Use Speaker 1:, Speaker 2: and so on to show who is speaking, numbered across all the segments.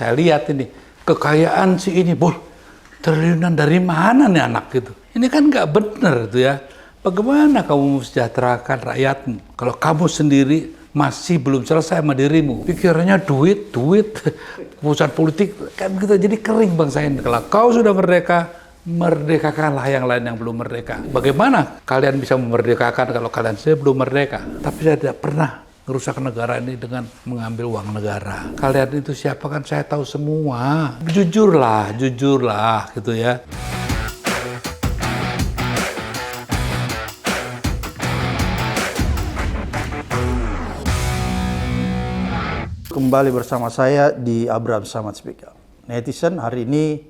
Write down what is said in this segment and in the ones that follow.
Speaker 1: saya lihat ini kekayaan si ini, boh triliunan dari mana nih anak gitu. Ini kan nggak bener tuh ya. Bagaimana kamu mensejahterakan rakyatmu kalau kamu sendiri masih belum selesai sama dirimu? Pikirannya duit, urusan politik kan gitu, jadi kering bangsa ini. Kalau kau sudah merdeka, merdekakanlah yang lain yang belum merdeka. Bagaimana kalian bisa memerdekakan kalau kalian sendiri belum merdeka? Tapi saya tidak pernah merusak negara ini dengan mengambil uang negara. Kalian itu siapa kan saya tahu semua. Jujurlah gitu ya.
Speaker 2: Kembali bersama saya di Abraham Samad Speak Up. Netizen, hari ini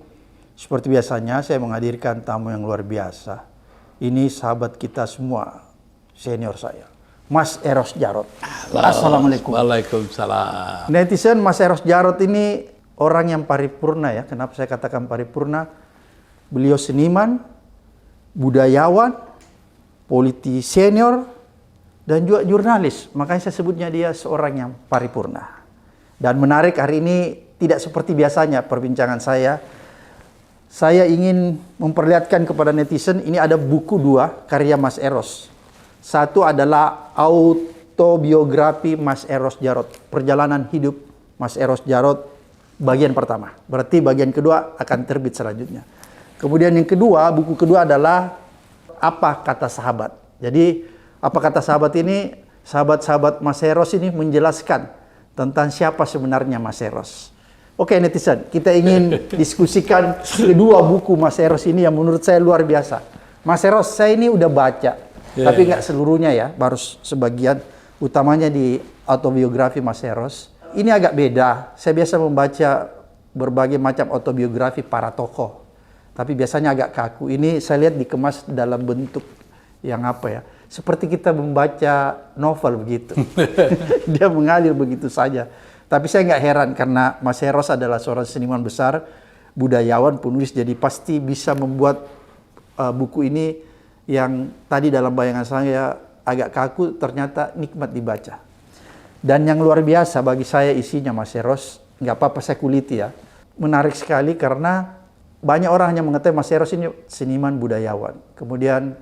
Speaker 2: seperti biasanya saya menghadirkan tamu yang luar biasa. Ini sahabat kita semua, senior saya, Mas Eros Djarot. Assalamualaikum.
Speaker 1: Waalaikumsalam.
Speaker 2: Netizen, Mas Eros Djarot ini orang yang paripurna ya. Kenapa saya katakan paripurna? Beliau seniman, budayawan, politisi senior, dan juga jurnalis. Makanya saya sebutnya dia seorang yang paripurna. Dan menarik, hari ini tidak seperti biasanya perbincangan saya. Saya ingin memperlihatkan kepada netizen, ini ada buku dua karya Mas Eros. Satu adalah autobiografi Mas Eros Djarot, perjalanan hidup Mas Eros Djarot bagian pertama. Berarti bagian kedua akan terbit selanjutnya. Kemudian yang kedua, buku kedua adalah Apa Kata Sahabat. Jadi Apa Kata Sahabat ini, sahabat-sahabat Mas Eros ini menjelaskan tentang siapa sebenarnya Mas Eros. Oke netizen, kita ingin diskusikan kedua buku Mas Eros ini yang menurut saya luar biasa. Mas Eros, saya ini udah baca, tapi nggak seluruhnya ya, baru sebagian, utamanya di autobiografi Mas Eros. Ini agak beda, saya biasa membaca berbagai macam autobiografi para tokoh, tapi biasanya agak kaku. Ini saya lihat dikemas dalam bentuk yang apa ya, seperti kita membaca novel begitu. Dia mengalir begitu saja. Tapi saya nggak heran karena Mas Eros adalah seorang seniman besar, budayawan, penulis, jadi pasti bisa membuat buku ini yang tadi dalam bayangan saya agak kaku, ternyata nikmat dibaca. Dan yang luar biasa bagi saya isinya Mas Eros, nggak apa-apa saya kuliti ya. Menarik sekali karena banyak orang hanya mengetahui Mas Eros ini seniman budayawan. Kemudian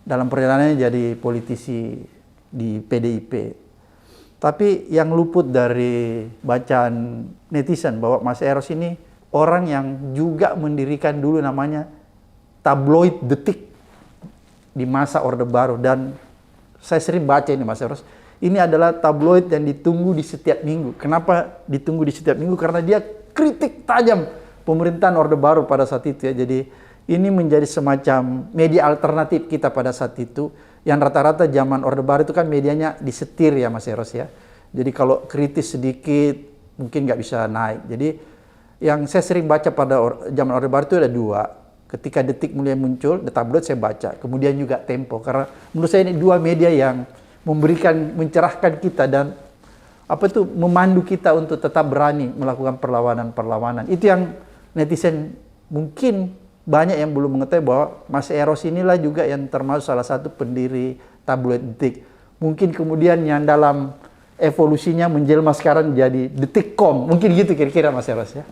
Speaker 2: dalam perjalanannya jadi politisi di PDIP. Tapi yang luput dari bacaan netizen bahwa Mas Eros ini orang yang juga mendirikan dulu namanya tabloid Detik di masa Orde Baru. Dan saya sering baca ini Mas Eros. Ini adalah tabloid yang ditunggu di setiap minggu. Kenapa ditunggu di setiap minggu? Karena dia kritik tajam pemerintahan Orde Baru pada saat itu ya. Jadi ini menjadi semacam media alternatif kita pada saat itu, yang rata-rata zaman Orde Baru itu kan medianya disetir ya Mas Eros ya. Jadi kalau kritis sedikit mungkin nggak bisa naik. Jadi yang saya sering baca pada zaman Orde Baru itu ada dua. Ketika Detik mulai muncul, The Tabloid saya baca. Kemudian juga Tempo. Karena menurut saya ini dua media yang mencerahkan kita dan memandu kita untuk tetap berani melakukan perlawanan-perlawanan. Itu yang netizen mungkin banyak yang belum mengetahui bahwa Mas Eros inilah juga yang termasuk salah satu pendiri tabloid Detik. Mungkin kemudian yang dalam evolusinya menjelma sekarang jadi Detikcom. Mungkin gitu kira-kira Mas Eros ya.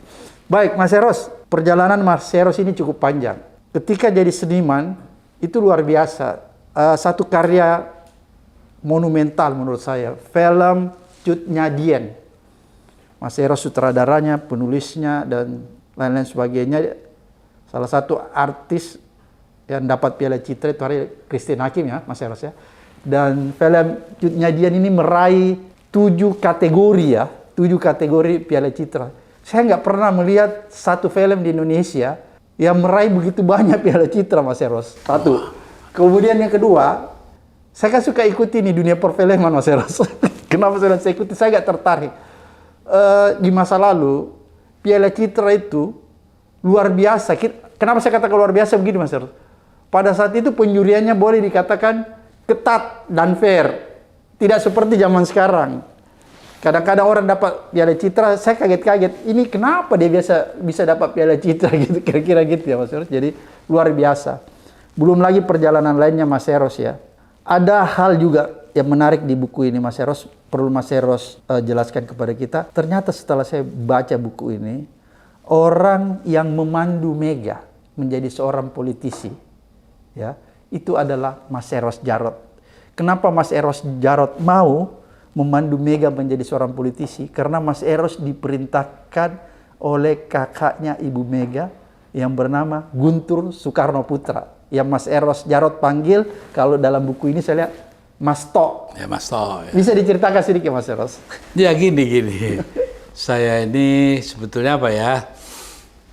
Speaker 2: Baik Mas Eros, perjalanan Mas Eros ini cukup panjang. Ketika jadi seniman itu luar biasa. Satu karya monumental menurut saya, film Cut Nyadien. Mas Eros sutradaranya, penulisnya dan lain-lain sebagainya. Salah satu artis yang dapat Piala Citra itu hari Christine Hakim ya, Mas Eros ya. Dan film Cut Nyadien ini meraih 7 kategori ya, 7 kategori Piala Citra. Saya nggak pernah melihat satu film di Indonesia yang meraih begitu banyak Piala Citra, Mas Eros. Satu. Kemudian yang kedua, saya kan suka ikuti nih dunia perfilman Mas Eros. Kenapa saya ikuti? Saya nggak tertarik. Di masa lalu, Piala Citra itu luar biasa. Kenapa saya katakan luar biasa begini Mas Eros? Pada saat itu penjuriannya boleh dikatakan ketat dan fair. Tidak seperti zaman sekarang. Kadang-kadang orang dapat Piala Citra, saya kaget-kaget. Ini kenapa dia bisa dapat Piala Citra gitu, kira-kira gitu ya Mas Eros. Jadi luar biasa. Belum lagi perjalanan lainnya Mas Eros ya. Ada hal juga yang menarik di buku ini Mas Eros, perlu Mas Eros jelaskan kepada kita. Ternyata setelah saya baca buku ini, orang yang memandu Mega menjadi seorang politisi, ya, itu adalah Mas Eros Jarot. Kenapa Mas Eros Jarot mau memandu Mega menjadi seorang politisi? Karena Mas Eros diperintahkan oleh kakaknya Ibu Mega yang bernama Guntur Soekarno Putra. Yang Mas Eros Jarot panggil, kalau dalam buku ini saya lihat Mas To.
Speaker 1: Ya Mas To. Ya.
Speaker 2: Bisa diceritakan sedikit Mas Eros?
Speaker 1: Ya gini. Saya ini sebetulnya apa ya?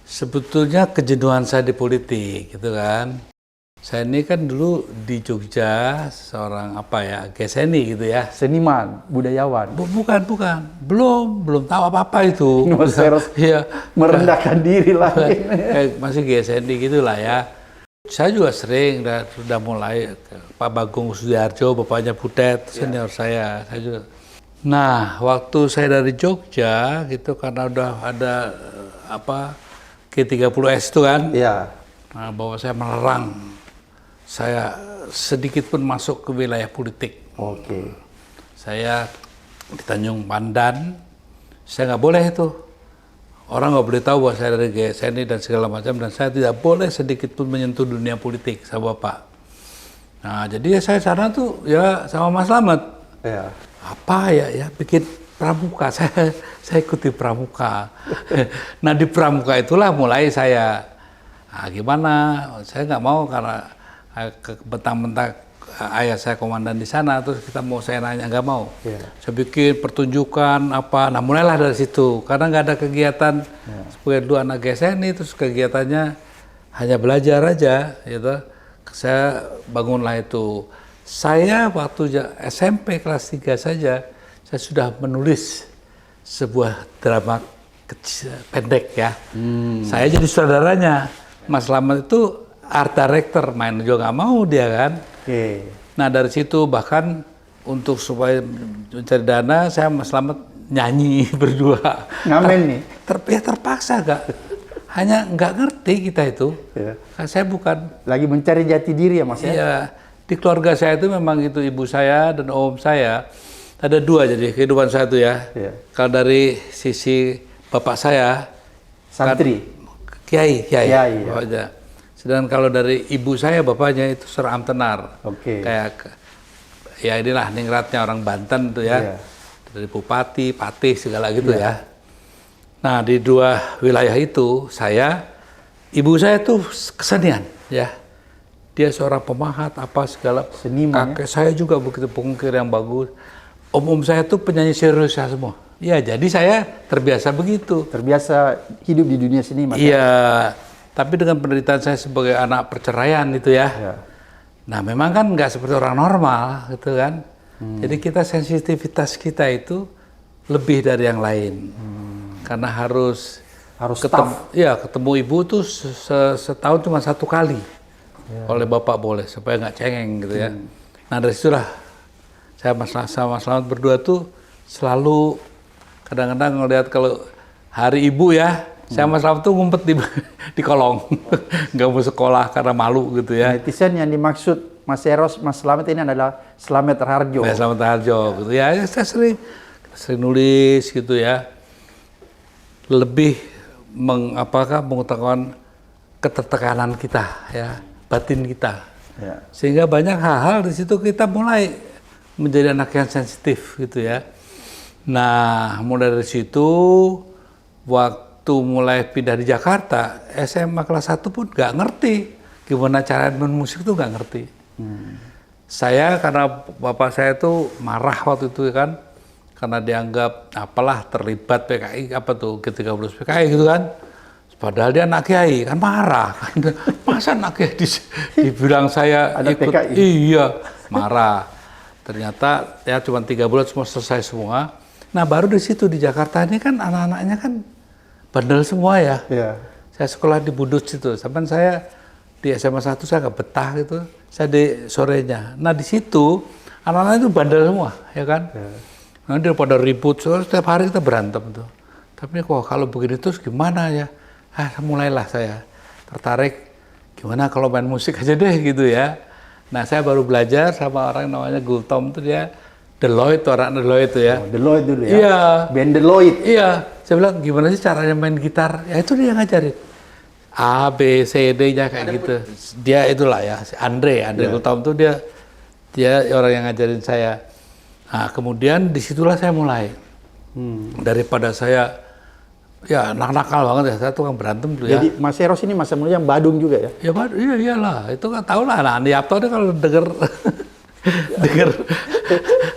Speaker 1: Sebetulnya kejenuhan saya di politik gitu kan. Saya ini kan dulu di Jogja seorang apa ya, geseni gitu ya.
Speaker 2: Seniman, budayawan.
Speaker 1: Bukan. Belum tahu apa-apa itu.
Speaker 2: Mas Eros
Speaker 1: ya,
Speaker 2: merendahkan diri lagi.
Speaker 1: Masih geseni gitulah ya. Saya juga sering sudah mulai Pak Bagong Sudiharjo, bapaknya Butet, senior saya juga. Nah, waktu saya dari Jogja gitu karena udah ada G30S itu kan.
Speaker 2: Iya.
Speaker 1: Nah, bahwa saya melarang saya sedikit pun masuk ke wilayah politik.
Speaker 2: Oke.
Speaker 1: Saya di Tanjung Pandan, saya nggak boleh itu. Orang nggak boleh tahu bahwa saya dari GSNI dan segala macam, dan saya tidak boleh sedikit pun menyentuh dunia politik sama Bapak. Nah, jadi saya sana tuh ya sama Mas Slamet.
Speaker 2: Ya.
Speaker 1: Apa ya bikin pramuka. Saya ikuti pramuka. Nah, di pramuka itulah mulai saya gimana? Saya nggak mau karena bentang-bentang ayah saya komandan di sana, terus kita mau saya nanya, nggak mau. Saya bikin pertunjukan apa, nah mulailah dari situ, karena nggak ada kegiatan sebagai dulu anak GSNI, terus kegiatannya hanya belajar aja, gitu. Saya bangunlah itu. Saya waktu SMP kelas 3 saja, saya sudah menulis sebuah drama kecil, pendek ya. Saya jadi saudaranya. Mas Slamet itu art director, main juga nggak mau dia kan. Nah dari situ bahkan untuk supaya mencari dana, saya Mas Slamet nyanyi berdua.
Speaker 2: Ngamen nih?
Speaker 1: Terpaksa Kak. Hanya nggak ngerti kita itu. Saya bukan.
Speaker 2: Lagi mencari jati diri ya Mas ya?
Speaker 1: Iya. Di keluarga saya itu memang itu ibu saya dan om saya. Ada dua jadi kehidupan saya itu ya. Kalau dari sisi bapak saya.
Speaker 2: Santri?
Speaker 1: Kiai.
Speaker 2: Ya.
Speaker 1: Sedangkan kalau dari ibu saya, bapaknya itu Seram Tenar. Kayak, ya inilah ningratnya orang Banten tuh ya. Dari Bupati, Patih, segala gitu ya. Nah, di dua wilayah itu, ibu saya tuh kesenian ya. Dia seorang pemahat, apa segala.
Speaker 2: Seniman.
Speaker 1: Kakek saya juga begitu pengukir yang bagus. Om-om saya tuh penyanyi serius ya semua. Ya, jadi saya terbiasa begitu.
Speaker 2: Terbiasa hidup di dunia seni, Mas.
Speaker 1: Iya. Tapi dengan penderitaan saya sebagai anak perceraian itu ya. Nah memang kan nggak seperti orang normal gitu kan. Jadi kita sensitivitas kita itu lebih dari yang lain. Karena harus ketemu ibu tuh setahun cuma 1 kali. Oleh bapak boleh supaya nggak cengeng gitu ya. Nah dari situlah saya sama Mas Slamet berdua tuh selalu kadang-kadang ngelihat kalau hari ibu ya. Saya Mas Slamet tuh ngumpet di kolong, nggak mau sekolah karena malu gitu ya.
Speaker 2: Netizen yang dimaksud Mas Eros, Mas Slamet ini adalah Slamet Harjo.
Speaker 1: Ya, Slamet Harjo gitu ya. Saya sering nulis gitu ya. Lebih mengutamakan ketertekanan kita ya, batin kita. Sehingga banyak hal-hal di situ kita mulai menjadi anak yang sensitif gitu ya. Nah, mulai dari situ waktu mulai pindah di Jakarta, SMA kelas 1 pun nggak ngerti gimana cara main musik tuh nggak ngerti. Saya karena bapak saya tuh marah waktu itu kan, karena dianggap apalah terlibat PKI apa tuh G30 PKI gitu kan. Padahal dia anak kiai kan marah kan. Masa anak kiai dibilang saya
Speaker 2: ada
Speaker 1: ikut
Speaker 2: PKI?
Speaker 1: Iya, marah. Ternyata ya cuma 3 bulan semua selesai semua. Nah baru di situ di Jakarta ini kan anak-anaknya kan bandel semua ya. Saya sekolah di Budut situ. Sampai saya di SMA 1 saya nggak betah gitu. Saya di sorenya. Nah di situ anak-anak itu bandel semua, ya kan? Nanti pada ribut, so, setiap hari kita berantem tuh. Tapi kok kalau begini terus gimana ya? Mulailah saya tertarik. Gimana kalau main musik aja deh gitu ya. Nah, saya baru belajar sama orang namanya Gultom tuh dia Deloitte, orang Deloitte itu ya.
Speaker 2: Oh, Deloitte dulu ya?
Speaker 1: Iya.
Speaker 2: Band Deloitte?
Speaker 1: Iya. Saya bilang, gimana sih caranya main gitar? Ya itu dia ngajarin. A, B, C, D-nya kayak gitu. Dia itulah ya, si Andre Gultom tuh dia orang yang ngajarin saya. Nah, kemudian disitulah saya mulai. Daripada saya, ya nakal banget ya, saya tukang berantem dulu ya.
Speaker 2: Jadi Mas Eros ini masa mulia yang Badung juga ya?
Speaker 1: Ya iya iyalah, itu kan tau lah, anak Andi Apto deh kalau denger denger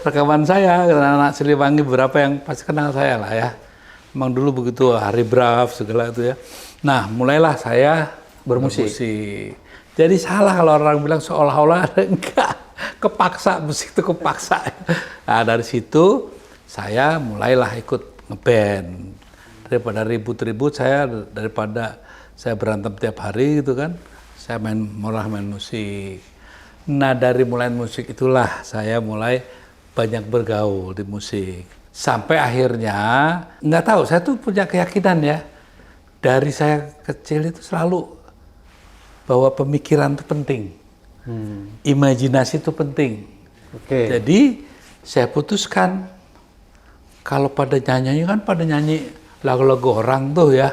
Speaker 1: rekaman saya, anak Siliwangi beberapa yang pasti kenal saya lah ya. Emang dulu begitu, Hari Braf segala itu ya. Nah, mulailah saya bermusik. Jadi salah kalau orang bilang seolah-olah enggak, kepaksa, musik itu kepaksa. Nah, dari situ saya mulailah ikut ngeband. Daripada ribut-ribut daripada saya berantem tiap hari gitu kan, saya main musik. Nah, dari mulai musik itulah saya mulai banyak bergaul di musik. Sampai akhirnya, nggak tahu, saya tuh punya keyakinan ya, dari saya kecil itu selalu bahwa pemikiran itu penting, imajinasi itu penting. Jadi saya putuskan, kalau pada nyanyi kan pada nyanyi lagu-lagu orang tuh ya,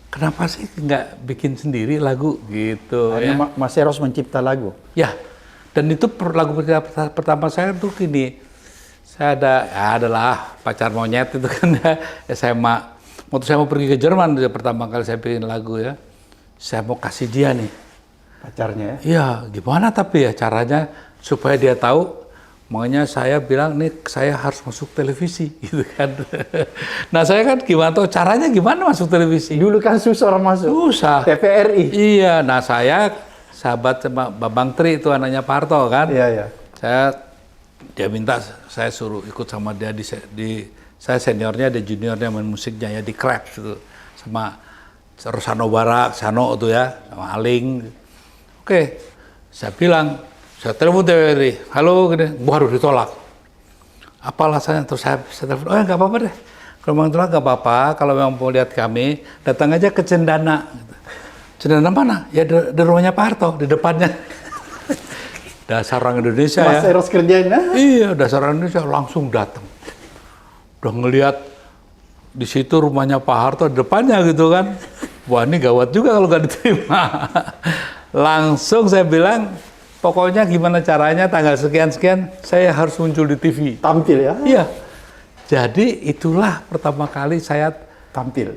Speaker 1: kenapa sih nggak bikin sendiri lagu gitu?
Speaker 2: Akhirnya Mas Eros mencipta lagu?
Speaker 1: Ya, dan itu lagu pertama saya tuh gini, saya adalah pacar monyet itu kan ya, SMA. Waktu saya mau pergi ke Jerman, pertama kali saya bikin lagu ya, saya mau kasih dia nih.
Speaker 2: Pacarnya ya?
Speaker 1: Iya, gimana tapi ya caranya supaya dia tahu, makanya saya bilang, nih saya harus masuk televisi gitu kan. Nah saya kan gimana tahu caranya gimana masuk televisi.
Speaker 2: Dulu kan susah orang masuk.
Speaker 1: Susah.
Speaker 2: TVRI.
Speaker 1: Iya, nah saya sahabat sama Babang Tri itu anaknya Pak Harto kan.
Speaker 2: Iya.
Speaker 1: Dia minta saya suruh ikut sama dia saya seniornya, dia juniornya main musiknya ya di Krabs itu sama Rosano Barak, Sano itu ya, sama Aling. Oke, saya bilang, saya telepon TVRI, halo, gini, baru ditolak. Apa alasannya? Terus saya telepon, oh ya nggak apa-apa deh. Kalau memang tolak nggak apa-apa, kalau memang mau lihat kami, datang aja ke Cendana. Cendana mana? Ya di rumahnya Pak Harto, di depannya. Dasar orang Indonesia ya.
Speaker 2: Mas Eros kerjain lah.
Speaker 1: Iya, dasar orang Indonesia langsung datang. Udah ngelihat di situ rumahnya Pak Harto di depannya gitu kan. Wah ini gawat juga kalau nggak diterima. Langsung saya bilang, pokoknya gimana caranya tanggal sekian-sekian saya harus muncul di TV.
Speaker 2: Tampil ya?
Speaker 1: Iya. Jadi itulah pertama kali saya tampil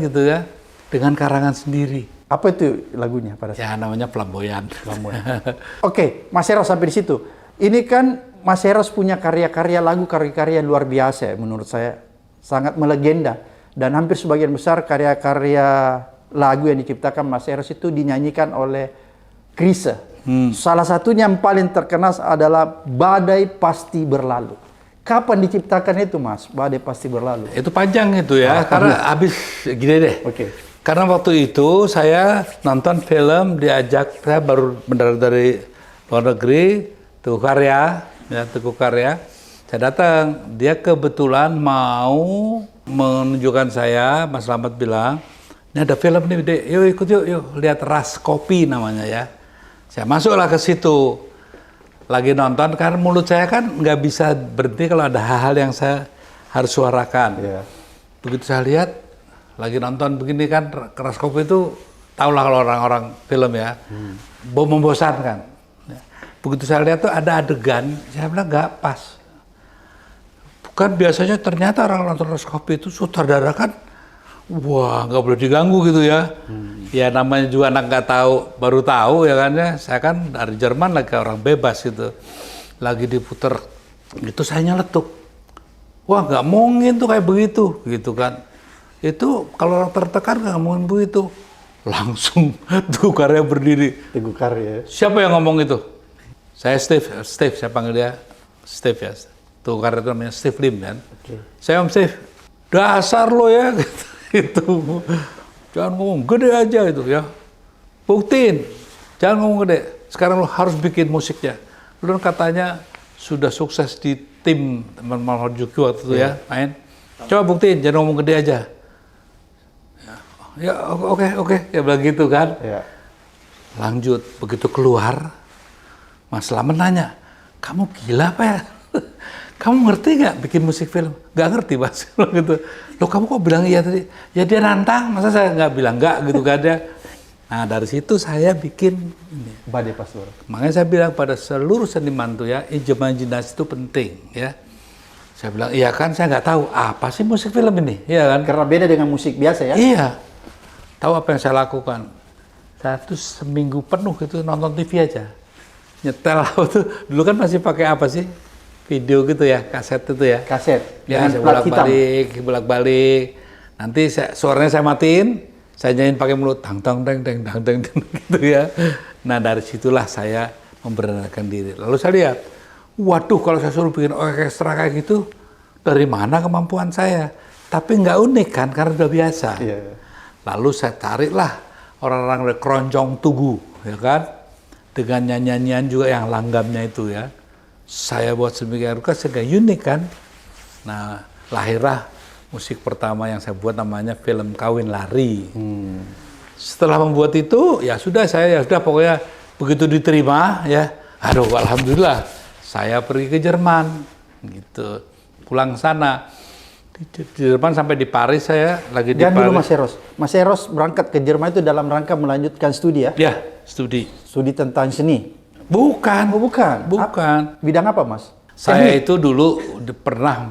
Speaker 1: gitu ya dengan karangan sendiri.
Speaker 2: Apa itu lagunya pada
Speaker 1: saat? Ya namanya Flamboyan.
Speaker 2: Oke, Mas Eros sampai di situ. Ini kan Mas Eros punya karya-karya luar biasa ya, menurut saya sangat melegenda, dan hampir sebagian besar karya-karya lagu yang diciptakan Mas Eros itu dinyanyikan oleh Chrisye. Salah satunya yang paling terkenal adalah Badai Pasti Berlalu. Kapan diciptakan itu, Mas? Badai Pasti Berlalu.
Speaker 1: Itu panjang itu ya, karena habis gini deh. Karena waktu itu saya nonton film, saya baru mendarat dari luar negeri, Teguh Karya. Saya datang, dia kebetulan mau menunjukkan saya, Mas Slamet bilang, ini ada film nih, Dek, yuk ikut yuk, lihat Ras Kopi namanya ya. Saya masuklah ke situ, lagi nonton, karena mulut saya kan nggak bisa berhenti kalau ada hal-hal yang saya harus suarakan. Begitu saya lihat, lagi nonton begini kan, Ras Kopi itu, tahulah kalau orang-orang film ya, membosankan. Begitu saya lihat tuh ada adegan, saya bilang nggak pas. Kan biasanya ternyata orang nonton Ras Kopi itu sutradara kan, wah nggak boleh diganggu gitu ya. Ya namanya juga anak nggak tahu, baru tahu ya kan ya. Saya kan dari Jerman lagi orang bebas gitu, lagi diputer, itu saya nyeletuk. Wah nggak mungkin tuh kayak begitu, gitu kan. Itu kalau orang tertekan nggak mungkin begitu. Langsung Teguh Karya berdiri.
Speaker 2: Teguh Karya.
Speaker 1: Siapa yang ngomong itu? Saya Steve, saya panggil dia Steve ya. Teguh Karya itu namanya Steve Lim kan. Saya Om Steve, dasar lo ya gitu. Jangan ngomong gede aja itu ya. Buktiin, jangan ngomong gede. Sekarang lo harus bikin musiknya. Lo katanya sudah sukses di tim teman-teman Harajuku waktu itu ya main. Coba buktiin, jangan ngomong gede aja. Ya oke, ya bilang gitu kan. Lanjut, begitu keluar, Mas Slamet nanya, kamu gila apa ya? Kamu ngerti nggak bikin musik film? Nggak ngerti, Mas. Gitu. Loh, kamu kok bilang iya tadi? Ya dia nantang, masa saya nggak bilang nggak gitu kan dia. Nah, dari situ saya bikin ini.
Speaker 2: Badai Pastor.
Speaker 1: Makanya saya bilang pada seluruh seniman tuh ya, imajinasi itu penting ya. Saya bilang, iya kan, saya nggak tahu apa sih musik film ini, iya kan?
Speaker 2: Karena beda dengan musik biasa ya?
Speaker 1: Iya. Tahu apa yang saya lakukan? Saya tuh seminggu penuh itu nonton TV aja. Nyetel tuh, dulu kan masih pakai apa sih? Video gitu ya, kaset itu ya.
Speaker 2: Kaset.
Speaker 1: Ya, saya bolak-balik. Nanti suaranya saya matiin, saya nyanyiin pakai mulut, tang tang teng teng tang teng gitu ya. Nah, dari situlah saya memberanikan diri. Lalu saya lihat, waduh, kalau saya suruh bikin orkestra kayak gitu, dari mana kemampuan saya? Tapi nggak unik kan, karena udah biasa.
Speaker 2: Iya.
Speaker 1: Lalu saya tariklah orang-orang dari keroncong tugu, ya kan? Dengan nyanyian juga yang langgamnya itu ya. Saya buat sedemikian rupa sehingga unik kan. Nah, lahirlah musik pertama yang saya buat namanya film Kawin Lari. Setelah membuat itu, ya sudah pokoknya begitu diterima ya. Aduh, alhamdulillah saya pergi ke Jerman gitu. Pulang sana. Di Jerman sampai di Paris saya lagi di
Speaker 2: Jangan
Speaker 1: Paris.
Speaker 2: dulu Mas Eros. Mas Eros berangkat ke Jerman itu dalam rangka melanjutkan studi ya?
Speaker 1: Ya, studi.
Speaker 2: Studi tentang seni.
Speaker 1: Bukan.
Speaker 2: Oh, bukan.
Speaker 1: Bukan.
Speaker 2: Bidang apa, Mas?
Speaker 1: Saya itu dulu pernah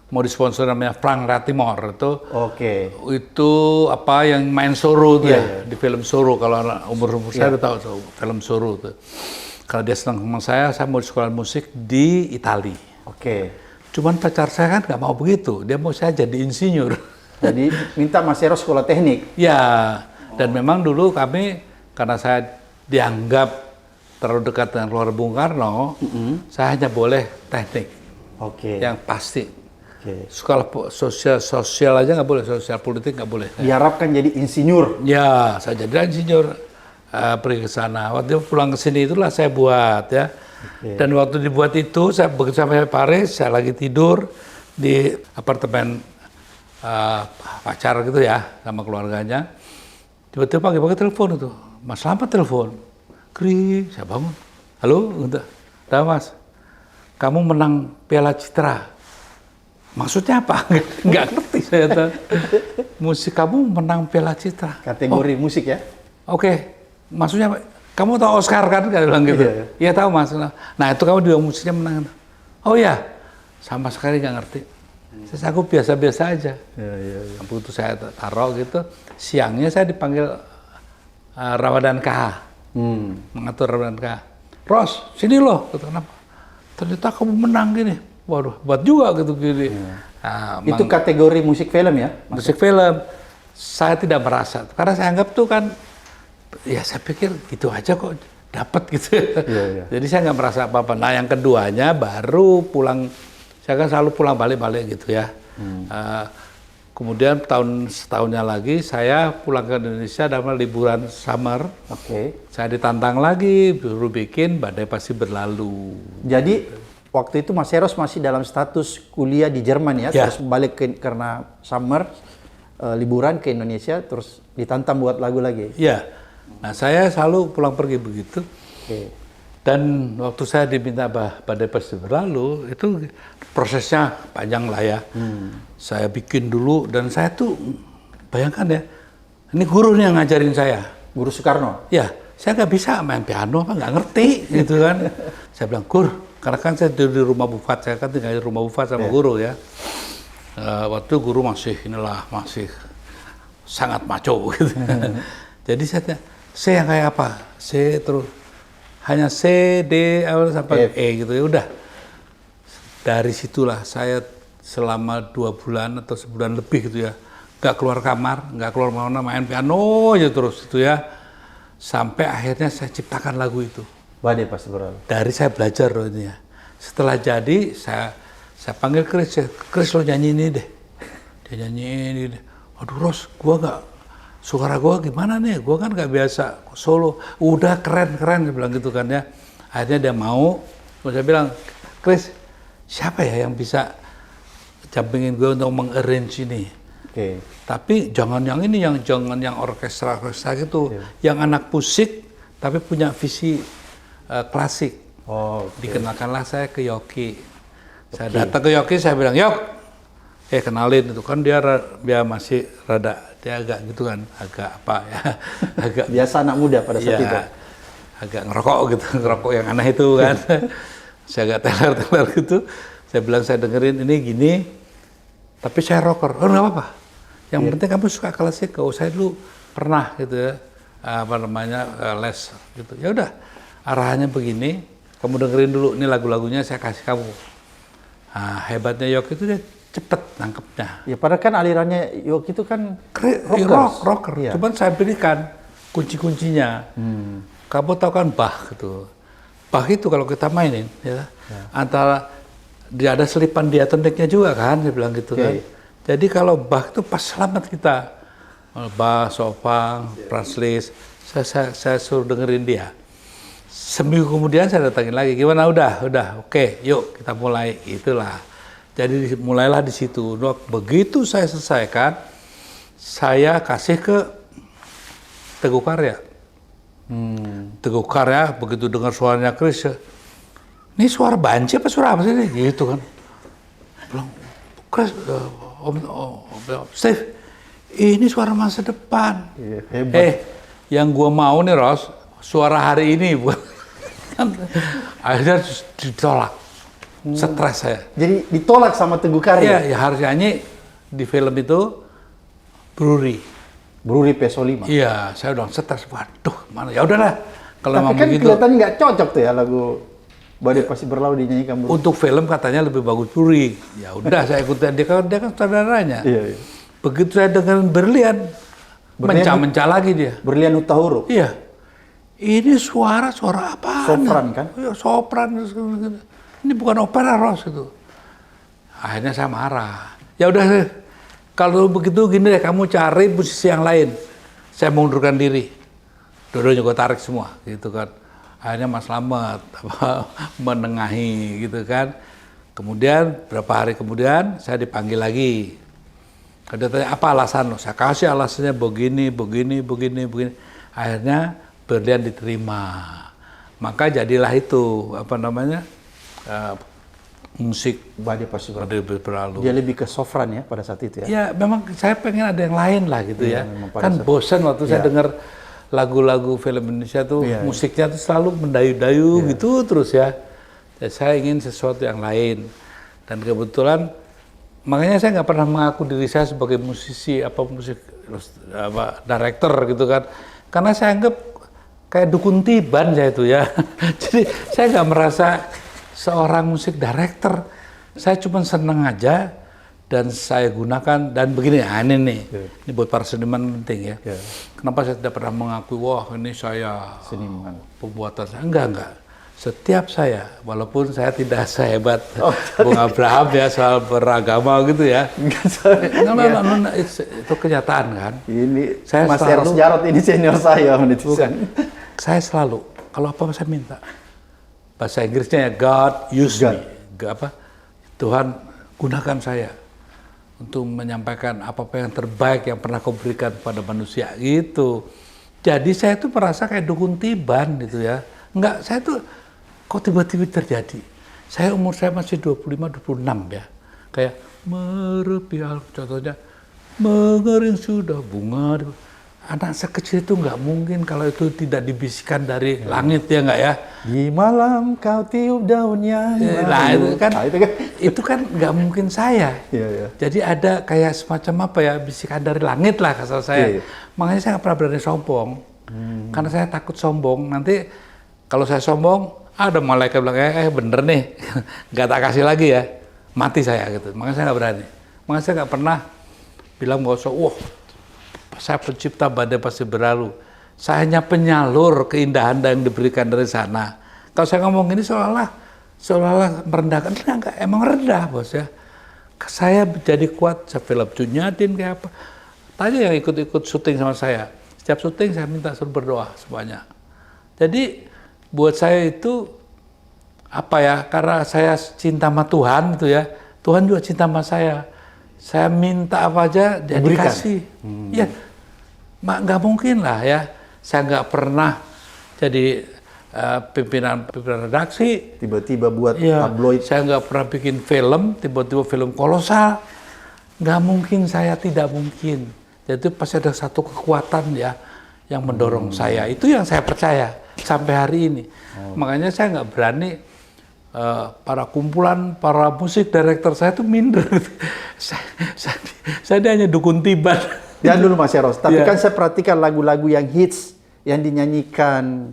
Speaker 1: mau disponsor namanya Frank Ratimore itu.
Speaker 2: Oke.
Speaker 1: Itu apa yang main Zorro tuh
Speaker 2: Iya.
Speaker 1: di film Zorro. Kalau umur saya udah tahu film Zorro tuh. Kalau dia senang sama saya mau di sekolah musik di Italia.
Speaker 2: Oke.
Speaker 1: Cuman pacar saya kan nggak mau begitu. Dia mau saya jadi insinyur.
Speaker 2: Jadi minta Mas Eros sekolah teknik.
Speaker 1: Ya, dan memang dulu kami karena saya dianggap terlalu dekat dengan keluarga Bung Karno, saya hanya boleh teknik.
Speaker 2: Oke.
Speaker 1: Yang pasti.
Speaker 2: Oke.
Speaker 1: Sekolah sosial aja nggak boleh, sosial politik nggak boleh.
Speaker 2: Diharapkan jadi insinyur.
Speaker 1: Ya, saya jadi insinyur pergi ke sana. Waktu pulang ke sini itulah saya buat ya.
Speaker 2: Oke.
Speaker 1: Dan waktu dibuat itu, saya begitu sampai Paris, saya lagi tidur di apartemen pacar gitu ya, sama keluarganya. Tiba-tiba pagi-pagi telepon itu, Mas Slamet telepon. Kri, saya bangun. Halo, udah Mas. Kamu menang Piala Citra. Maksudnya apa? Nggak ngerti saya tuh. Musik kamu menang Piala Citra.
Speaker 2: Kategori musik ya?
Speaker 1: Oke. Maksudnya apa? Kamu tahu Oscar kan? Dia bilang gitu.
Speaker 2: Iya.
Speaker 1: Iya tahu Mas. Nah itu kamu juga musiknya menang. Oh ya, sama sekali nggak ngerti. Saya aku biasa-biasa aja.
Speaker 2: Iya.
Speaker 1: Begitu saya taruh gitu, siangnya saya dipanggil Ramadan KH. Mengatur Ramadan KH. Ros, sini loh. Kata, kenapa? Ternyata kamu menang gini. Waduh, buat juga gitu gini. Nah,
Speaker 2: Itu kategori musik film ya?
Speaker 1: musik film. Saya tidak merasa. Karena saya anggap tuh kan, ya saya pikir gitu aja kok dapat gitu.
Speaker 2: Iya.
Speaker 1: Jadi saya nggak merasa apa-apa. Nah yang keduanya baru pulang, saya kan selalu pulang balik-balik gitu ya. Kemudian setahunnya lagi saya pulang ke Indonesia dalam liburan summer.
Speaker 2: Oke.
Speaker 1: Saya ditantang lagi, baru bikin Badai Pasti Berlalu.
Speaker 2: Jadi waktu itu Mas Eros masih dalam status kuliah di Jerman ya,
Speaker 1: Ya.
Speaker 2: terus balik karena summer liburan ke Indonesia, terus ditantang buat lagu lagi.
Speaker 1: Ya, nah saya selalu pulang pergi begitu.
Speaker 2: Oke.
Speaker 1: Dan waktu saya diminta Badai Pasti Berlalu, itu prosesnya panjang lah ya. Saya bikin dulu, dan saya tuh, bayangkan ya, ini guru nih yang ngajarin saya.
Speaker 2: Guru Soekarno?
Speaker 1: Ya, saya nggak bisa main piano, nggak ngerti gitu kan. Saya bilang, Gur, karena kan saya di rumah bufat, saya kan tinggal di rumah bufat sama guru ya. Waktu itu guru masih sangat maco gitu. Jadi saya yang kayak apa? Hanya C, D, sampai E gitu ya udah. Dari situlah saya selama 2 bulan atau sebulan lebih gitu ya, nggak keluar kamar, nggak keluar mana, main piano aja terus itu ya. Sampai akhirnya saya ciptakan lagu itu.
Speaker 2: Badai Pasti Berlalu.
Speaker 1: Dari saya belajar loh ini ya. Setelah jadi saya panggil Chris lo nyanyi ini deh. Dia nyanyi ini deh. Aduh Ros, suara gua gimana nih? Gua kan nggak biasa solo. Udah keren, dia bilang gitu kan ya. Akhirnya dia mau. Terus saya bilang, Chris, siapa ya yang bisa jampingin gue untuk mengarrange ini?
Speaker 2: Oke.
Speaker 1: Tapi jangan yang ini, jangan yang orkestra gitu. Yang anak musik tapi punya visi klasik.
Speaker 2: Oh,
Speaker 1: Dikenalkanlah saya ke Yoki. Saya datang ke Yoki, saya bilang, Yok, kenalin itu kan dia masih dia agak gitu kan, agak apa ya, agak
Speaker 2: biasa anak muda pada saat itu.
Speaker 1: Agak ngerokok gitu, ngerokok yang aneh itu kan. Saya agak teler-teler gitu. Saya bilang saya dengerin ini gini, tapi saya rocker. Oh nggak apa-apa. Yang penting kamu suka klasik. Saya dulu pernah gitu ya, les gitu. Ya udah, arahannya begini. Kamu dengerin dulu ini lagu-lagunya saya kasih kamu. Nah, hebatnya Yok itu dia cepet nangkepnya.
Speaker 2: Ya padahal kan alirannya Yok itu kan
Speaker 1: rocker.
Speaker 2: Iya.
Speaker 1: Cuman saya berikan kunci-kuncinya. Kamu tahu kan Bach gitu. Bach itu kalau kita mainin, ya. Antara dia ada selipan diatoniknya juga kan, dia bilang gitu kan. Jadi kalau Bach itu pas selamat kita, Bach, Chopin, Franz Liszt, saya suruh dengerin dia. Seminggu kemudian saya datangin lagi, gimana udah, oke, yuk kita mulai, itulah. Jadi mulailah di situ. Begitu saya selesaikan, saya kasih ke Teguh Karya. Teguh Karya begitu dengar suaranya Chris, ini suara banci apa suara apa sih ini? Gitu kan. Bilang, Chris, Steve, ini suara masa depan.
Speaker 2: Hebat.
Speaker 1: Yang gua mau nih Ros, suara hari ini bukan. Akhirnya ditolak. Stres saya.
Speaker 2: Jadi ditolak sama Teguh Karya?
Speaker 1: Iya, ya harus nyanyi di film itu
Speaker 2: Bruri Peso 5.
Speaker 1: Iya, saya udah stres. Waduh, mana? Ya udahlah. Kalau
Speaker 2: Tapi kan
Speaker 1: begitu,
Speaker 2: kelihatannya nggak cocok tuh ya lagu Badai Pasti Berlalu dinyanyikan Bruri.
Speaker 1: untuk film katanya lebih bagus Bruri. Ya udah, saya ikutin dia kan saudaranya.
Speaker 2: Iya.
Speaker 1: Begitu saya dengerin Berlian, mencah-mencah lagi dia.
Speaker 2: Berlian Utahuruf.
Speaker 1: Iya. Ini suara apa?
Speaker 2: Sopran kan?
Speaker 1: Iya, sopran. Ini bukan opera Ros itu. Akhirnya saya marah. Ya udah, kalau begitu gini deh, kamu cari musisi yang lain. Saya mengundurkan diri. Dua-duanya gue tarik semua, gitu kan. Akhirnya Mas Slamet menengahi, gitu kan. Kemudian beberapa hari kemudian saya dipanggil lagi. Dia tanya apa alasan lo? Saya kasih alasannya begini. Akhirnya Berlian diterima. Maka jadilah itu musik
Speaker 2: Badai Pasti
Speaker 1: Berlalu.
Speaker 2: Dia lebih ke sofran ya pada saat itu ya?
Speaker 1: Ya memang saya pengen ada yang lain lah gitu ya. Kan bosan waktu saya dengar lagu-lagu film Indonesia tuh musiknya tuh selalu mendayu-dayu gitu terus ya. Dan saya ingin sesuatu yang lain. Dan kebetulan makanya saya nggak pernah mengaku diri saya sebagai musisi director gitu kan. Karena saya anggap kayak dukun tiban saya itu ya. Jadi saya nggak merasa seorang musik director. Saya cuma seneng aja dan saya gunakan dan begini, ini nih, ini buat para seniman penting ya. Kenapa saya tidak pernah mengakui, wah ini saya
Speaker 2: seniman,
Speaker 1: pembuatan saya, enggak. Setiap saya, walaupun saya tidak sehebat Bung Abraham ya soal beragama gitu ya. Itu kenyataan kan.
Speaker 2: Ini
Speaker 1: saya
Speaker 2: Mas Eros Jarot ini senior saya menitisan.
Speaker 1: Saya selalu, kalau apa saya minta. Bahasa Inggrisnya ya, God use me. Tuhan gunakan saya untuk menyampaikan apa-apa yang terbaik yang pernah kau berikan kepada manusia gitu. Jadi saya tuh merasa kayak dukun tiban gitu ya. Enggak, saya tuh kok tiba-tiba terjadi. Umur saya masih 25-26 ya. Kayak merepial, contohnya mengering sudah bunga. Anak sekecil itu nggak mungkin kalau itu tidak dibisikkan dari langit ya nggak ya.
Speaker 2: Di malam kau tiup daunnya.
Speaker 1: Nah itu kan nggak mungkin saya. Jadi ada kayak semacam apa ya, bisikan dari langit lah kasar saya. Makanya saya nggak pernah berani sombong. Karena saya takut sombong. Nanti kalau saya sombong, ada malaikat bilang bener nih, nggak tak kasih lagi ya, mati saya gitu. Makanya saya nggak berani. Makanya saya nggak pernah bilang bahwa saya pencipta Badai Pasti Berlalu. Saya hanya penyalur keindahan yang diberikan dari sana. Kalau saya ngomong ini seolah-olah merendahkan, enggak, emang rendah bos ya. Saya jadi kuat, saya film Cunyadin kayak apa. Tanya yang ikut-ikut syuting sama saya. Setiap syuting saya minta suruh berdoa semuanya. Jadi buat saya itu karena saya cinta sama Tuhan gitu ya. Tuhan juga cinta sama saya. Saya minta apa aja dia dikasih. Ya, nggak mungkin lah ya. Saya nggak pernah jadi pimpinan redaksi.
Speaker 2: Tiba-tiba buat
Speaker 1: Iya,
Speaker 2: tabloid.
Speaker 1: saya nggak pernah bikin film, tiba-tiba film kolosal. Nggak mungkin, saya tidak mungkin. Jadi pasti ada satu kekuatan ya yang mendorong saya. Itu yang saya percaya sampai hari ini. Makanya saya nggak berani para kumpulan, para musik director saya itu minder. saya hanya dukun tiban.
Speaker 2: Jangan dulu Mas Eros, tapi
Speaker 1: Iya.
Speaker 2: kan saya perhatikan lagu-lagu yang hits yang dinyanyikan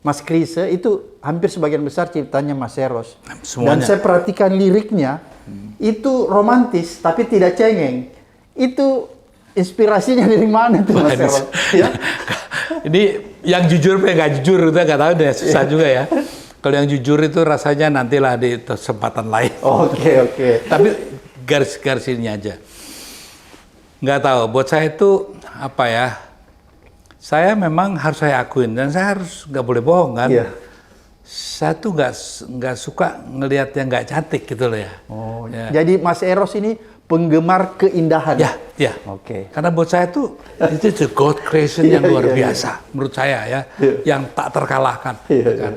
Speaker 2: Mas Krise itu hampir sebagian besar ciptanya Mas Eros. Dan
Speaker 1: Semuanya.
Speaker 2: saya perhatikan liriknya itu romantis tapi tidak cengeng. Itu inspirasinya dari mana tuh Mas Eros? Ya?
Speaker 1: Ini yang jujur apa yang nggak jujur kita nggak tahu deh, susah juga ya. Kalau yang jujur itu rasanya nantilah di kesempatan lain.
Speaker 2: Oke.
Speaker 1: Tapi garis-garis ini aja. Nggak tahu, buat saya itu apa ya? Saya memang harus saya akuin dan saya harus nggak boleh bohong kan.
Speaker 2: Iya.
Speaker 1: Saya tuh nggak suka ngelihat yang nggak cantik gitu loh ya.
Speaker 2: Oh,
Speaker 1: Ya.
Speaker 2: jadi Mas Eros ini penggemar keindahan.
Speaker 1: Ya.
Speaker 2: Oke.
Speaker 1: Karena buat saya tuh itu the God creation yang
Speaker 2: Iya,
Speaker 1: luar
Speaker 2: iya,
Speaker 1: biasa menurut saya ya, yang tak terkalahkan.
Speaker 2: Iya,
Speaker 1: kan.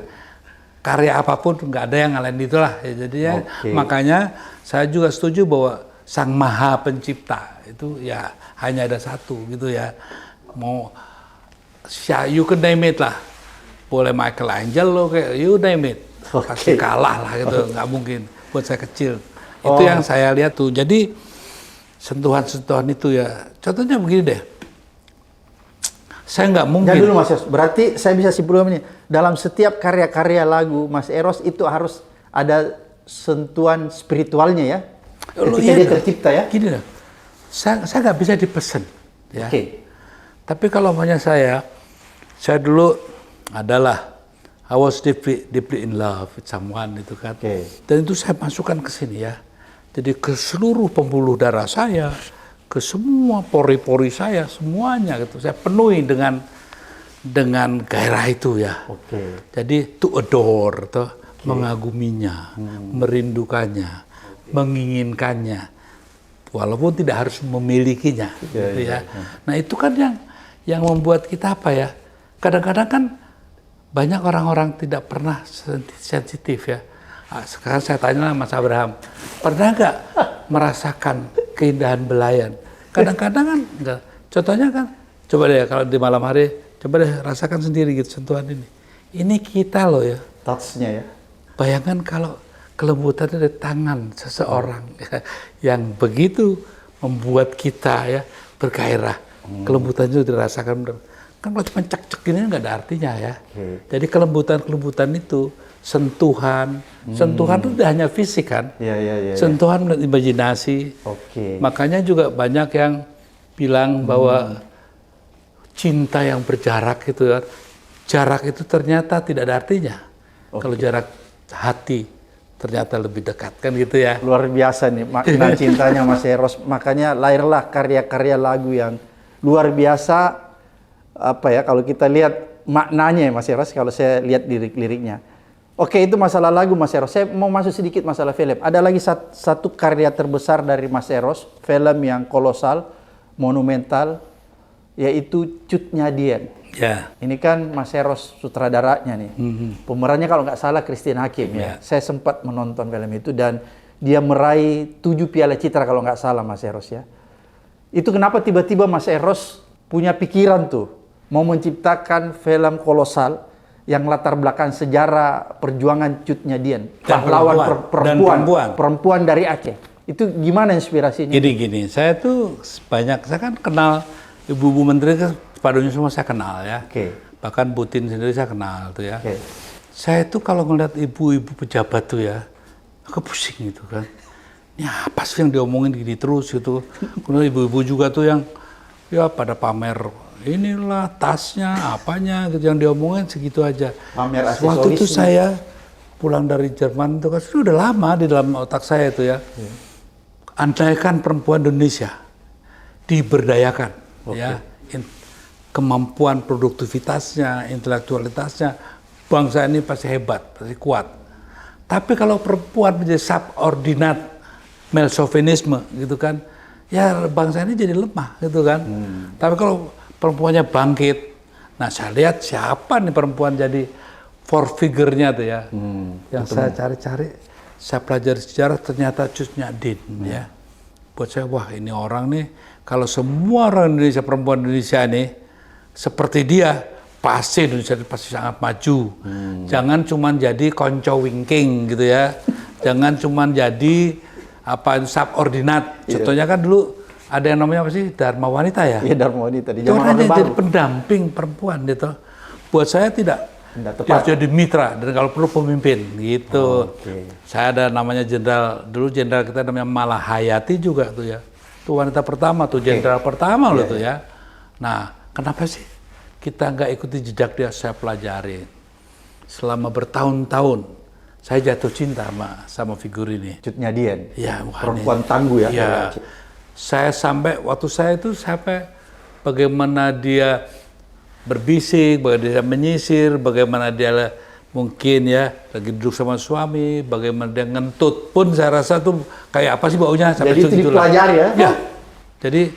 Speaker 1: Karya apapun nggak ada yang ngalahin itulah. Ya, jadi ya
Speaker 2: Oke.
Speaker 1: makanya saya juga setuju bahwa Sang Maha Pencipta itu ya hanya ada satu gitu ya. Mau you can name it lah. Boleh Michelangelo kayak you name it. Pasti kalah lah gitu, nggak mungkin. Buat saya kecil. Itu yang saya lihat tuh. Jadi sentuhan-sentuhan itu ya. Contohnya begini deh. Saya nggak mungkin.
Speaker 2: Jadi dulu Mas Eros, berarti saya bisa simpulkan ini. Dalam setiap karya-karya lagu Mas Eros itu harus ada sentuhan spiritualnya ya. Ketika dia tercipta ya.
Speaker 1: Gini loh. Saya nggak bisa dipesan. Ya.
Speaker 2: Oke.
Speaker 1: Tapi kalau maunya saya dulu adalah I was deeply in love with someone itu kan.
Speaker 2: Oke.
Speaker 1: Dan itu saya masukkan ke sini ya. Jadi ke seluruh pembuluh darah saya, ke semua pori-pori saya, semuanya gitu. Saya penuhi dengan gairah itu ya.
Speaker 2: Oke.
Speaker 1: Jadi to adore, tuh, mengaguminya, merindukannya, menginginkannya, walaupun tidak harus memilikinya, gitu ya. Nah itu kan yang membuat kita apa ya? Kadang-kadang kan banyak orang-orang tidak pernah sensitif ya. Sekarang saya tanya Mas Abraham, pernah nggak merasakan keindahan belayan? Kadang-kadang kan enggak. Contohnya kan, coba deh kalau di malam hari, coba deh rasakan sendiri gitu sentuhan ini. Ini kita loh ya.
Speaker 2: Touch-nya ya.
Speaker 1: Bayangkan kalau kelembutan dari tangan seseorang ya, yang begitu membuat kita ya bergairah. Kelembutan itu dirasakan. Kan kalau cuma cek-cek ini nggak ada artinya ya. Jadi kelembutan itu sentuhan itu tidak hanya fisik kan.
Speaker 2: Iya.
Speaker 1: Sentuhan dan imajinasi.
Speaker 2: Oke.
Speaker 1: Makanya juga banyak yang bilang bahwa cinta yang berjarak itu kan, jarak itu ternyata tidak ada artinya. Kalau jarak hati ternyata lebih dekat kan gitu ya.
Speaker 2: Luar biasa nih makna cintanya Mas Eros. Makanya lahirlah karya-karya lagu yang luar biasa. Apa ya, kalau kita lihat maknanya Mas Eros, kalau saya lihat lirik-liriknya. Oke, itu masalah lagu Mas Eros. Saya mau masuk sedikit masalah film. Ada lagi satu karya terbesar dari Mas Eros, film yang kolosal, monumental, yaitu Cut Nyadien.
Speaker 1: Ya.
Speaker 2: Ini kan Mas Eros sutradaranya nih. Pemerannya kalau nggak salah Christine Hakim ya. Saya sempat menonton film itu dan dia meraih 7 piala citra kalau nggak salah Mas Eros ya. Itu kenapa tiba-tiba Mas Eros punya pikiran tuh mau menciptakan film kolosal yang latar belakang sejarah perjuangan Cut Nyadien, pahlawan perempuan dari Aceh. Itu gimana inspirasinya?
Speaker 1: Gini, saya tuh saya kan kenal ibu-ibu menteri kan sepaduhnya semua saya kenal ya.
Speaker 2: Oke.
Speaker 1: Bahkan Putin sendiri saya kenal tuh ya.
Speaker 2: Oke.
Speaker 1: Saya tuh kalau ngeliat ibu-ibu pejabat tuh ya, aku pusing gitu kan. Ini apa sih yang diomongin gini terus gitu. Kemudian ibu-ibu juga tuh yang ya pada pamer inilah tasnya, apanya gitu yang diomongin segitu aja.
Speaker 2: Pamer
Speaker 1: Waktu itu
Speaker 2: aksesorisnya.
Speaker 1: saya pulang dari Jerman itu kan sudah lama di dalam otak saya itu ya. Andaikan perempuan Indonesia diberdayakan, ya, kemampuan produktivitasnya, intelektualitasnya, bangsa ini pasti hebat, pasti kuat. Tapi kalau perempuan menjadi subordinat, male chauvinisme gitu kan, ya bangsa ini jadi lemah gitu kan. Tapi kalau perempuannya bangkit, nah saya lihat siapa nih perempuan jadi four figure-nya tuh ya. Yang
Speaker 2: betul.
Speaker 1: saya cari-cari, saya pelajari sejarah ternyata Cut Nyak-Dien ya. Buat saya, wah ini orang nih, kalau semua orang Indonesia, perempuan Indonesia nih seperti dia, pasti Indonesia pasti sangat maju. Jangan cuma jadi konco wingking gitu ya. Jangan cuma jadi apa subordinat. Contohnya kan dulu ada yang namanya apa sih, Dharma Wanita ya.
Speaker 2: Iya, Dharma Wanita di
Speaker 1: Itu
Speaker 2: zaman
Speaker 1: hanya
Speaker 2: Orde
Speaker 1: jadi
Speaker 2: Baru.
Speaker 1: pendamping perempuan gitu. Buat saya tidak
Speaker 2: tepat.
Speaker 1: dia jadi mitra dan kalau perlu pemimpin gitu. Saya ada namanya jenderal, dulu jenderal kita namanya Malahayati juga tuh ya. Itu wanita pertama tuh, jenderal pertama loh tuh ya. Nah, kenapa sih kita nggak ikuti jejak dia? Saya pelajari selama bertahun-tahun. Saya jatuh cinta sama figur ini.
Speaker 2: Cut Nyak-Dien.
Speaker 1: Ya,
Speaker 2: Perempuan tangguh ya.
Speaker 1: Ya. Saya waktu saya itu sampai bagaimana dia berbisik, bagaimana dia menyisir, bagaimana dia mungkin ya lagi duduk sama suami, bagaimana dia ngentut pun saya rasa tuh kayak apa sih baunya sampai
Speaker 2: Jadi itu dipelajari ya?
Speaker 1: Ya. Jadi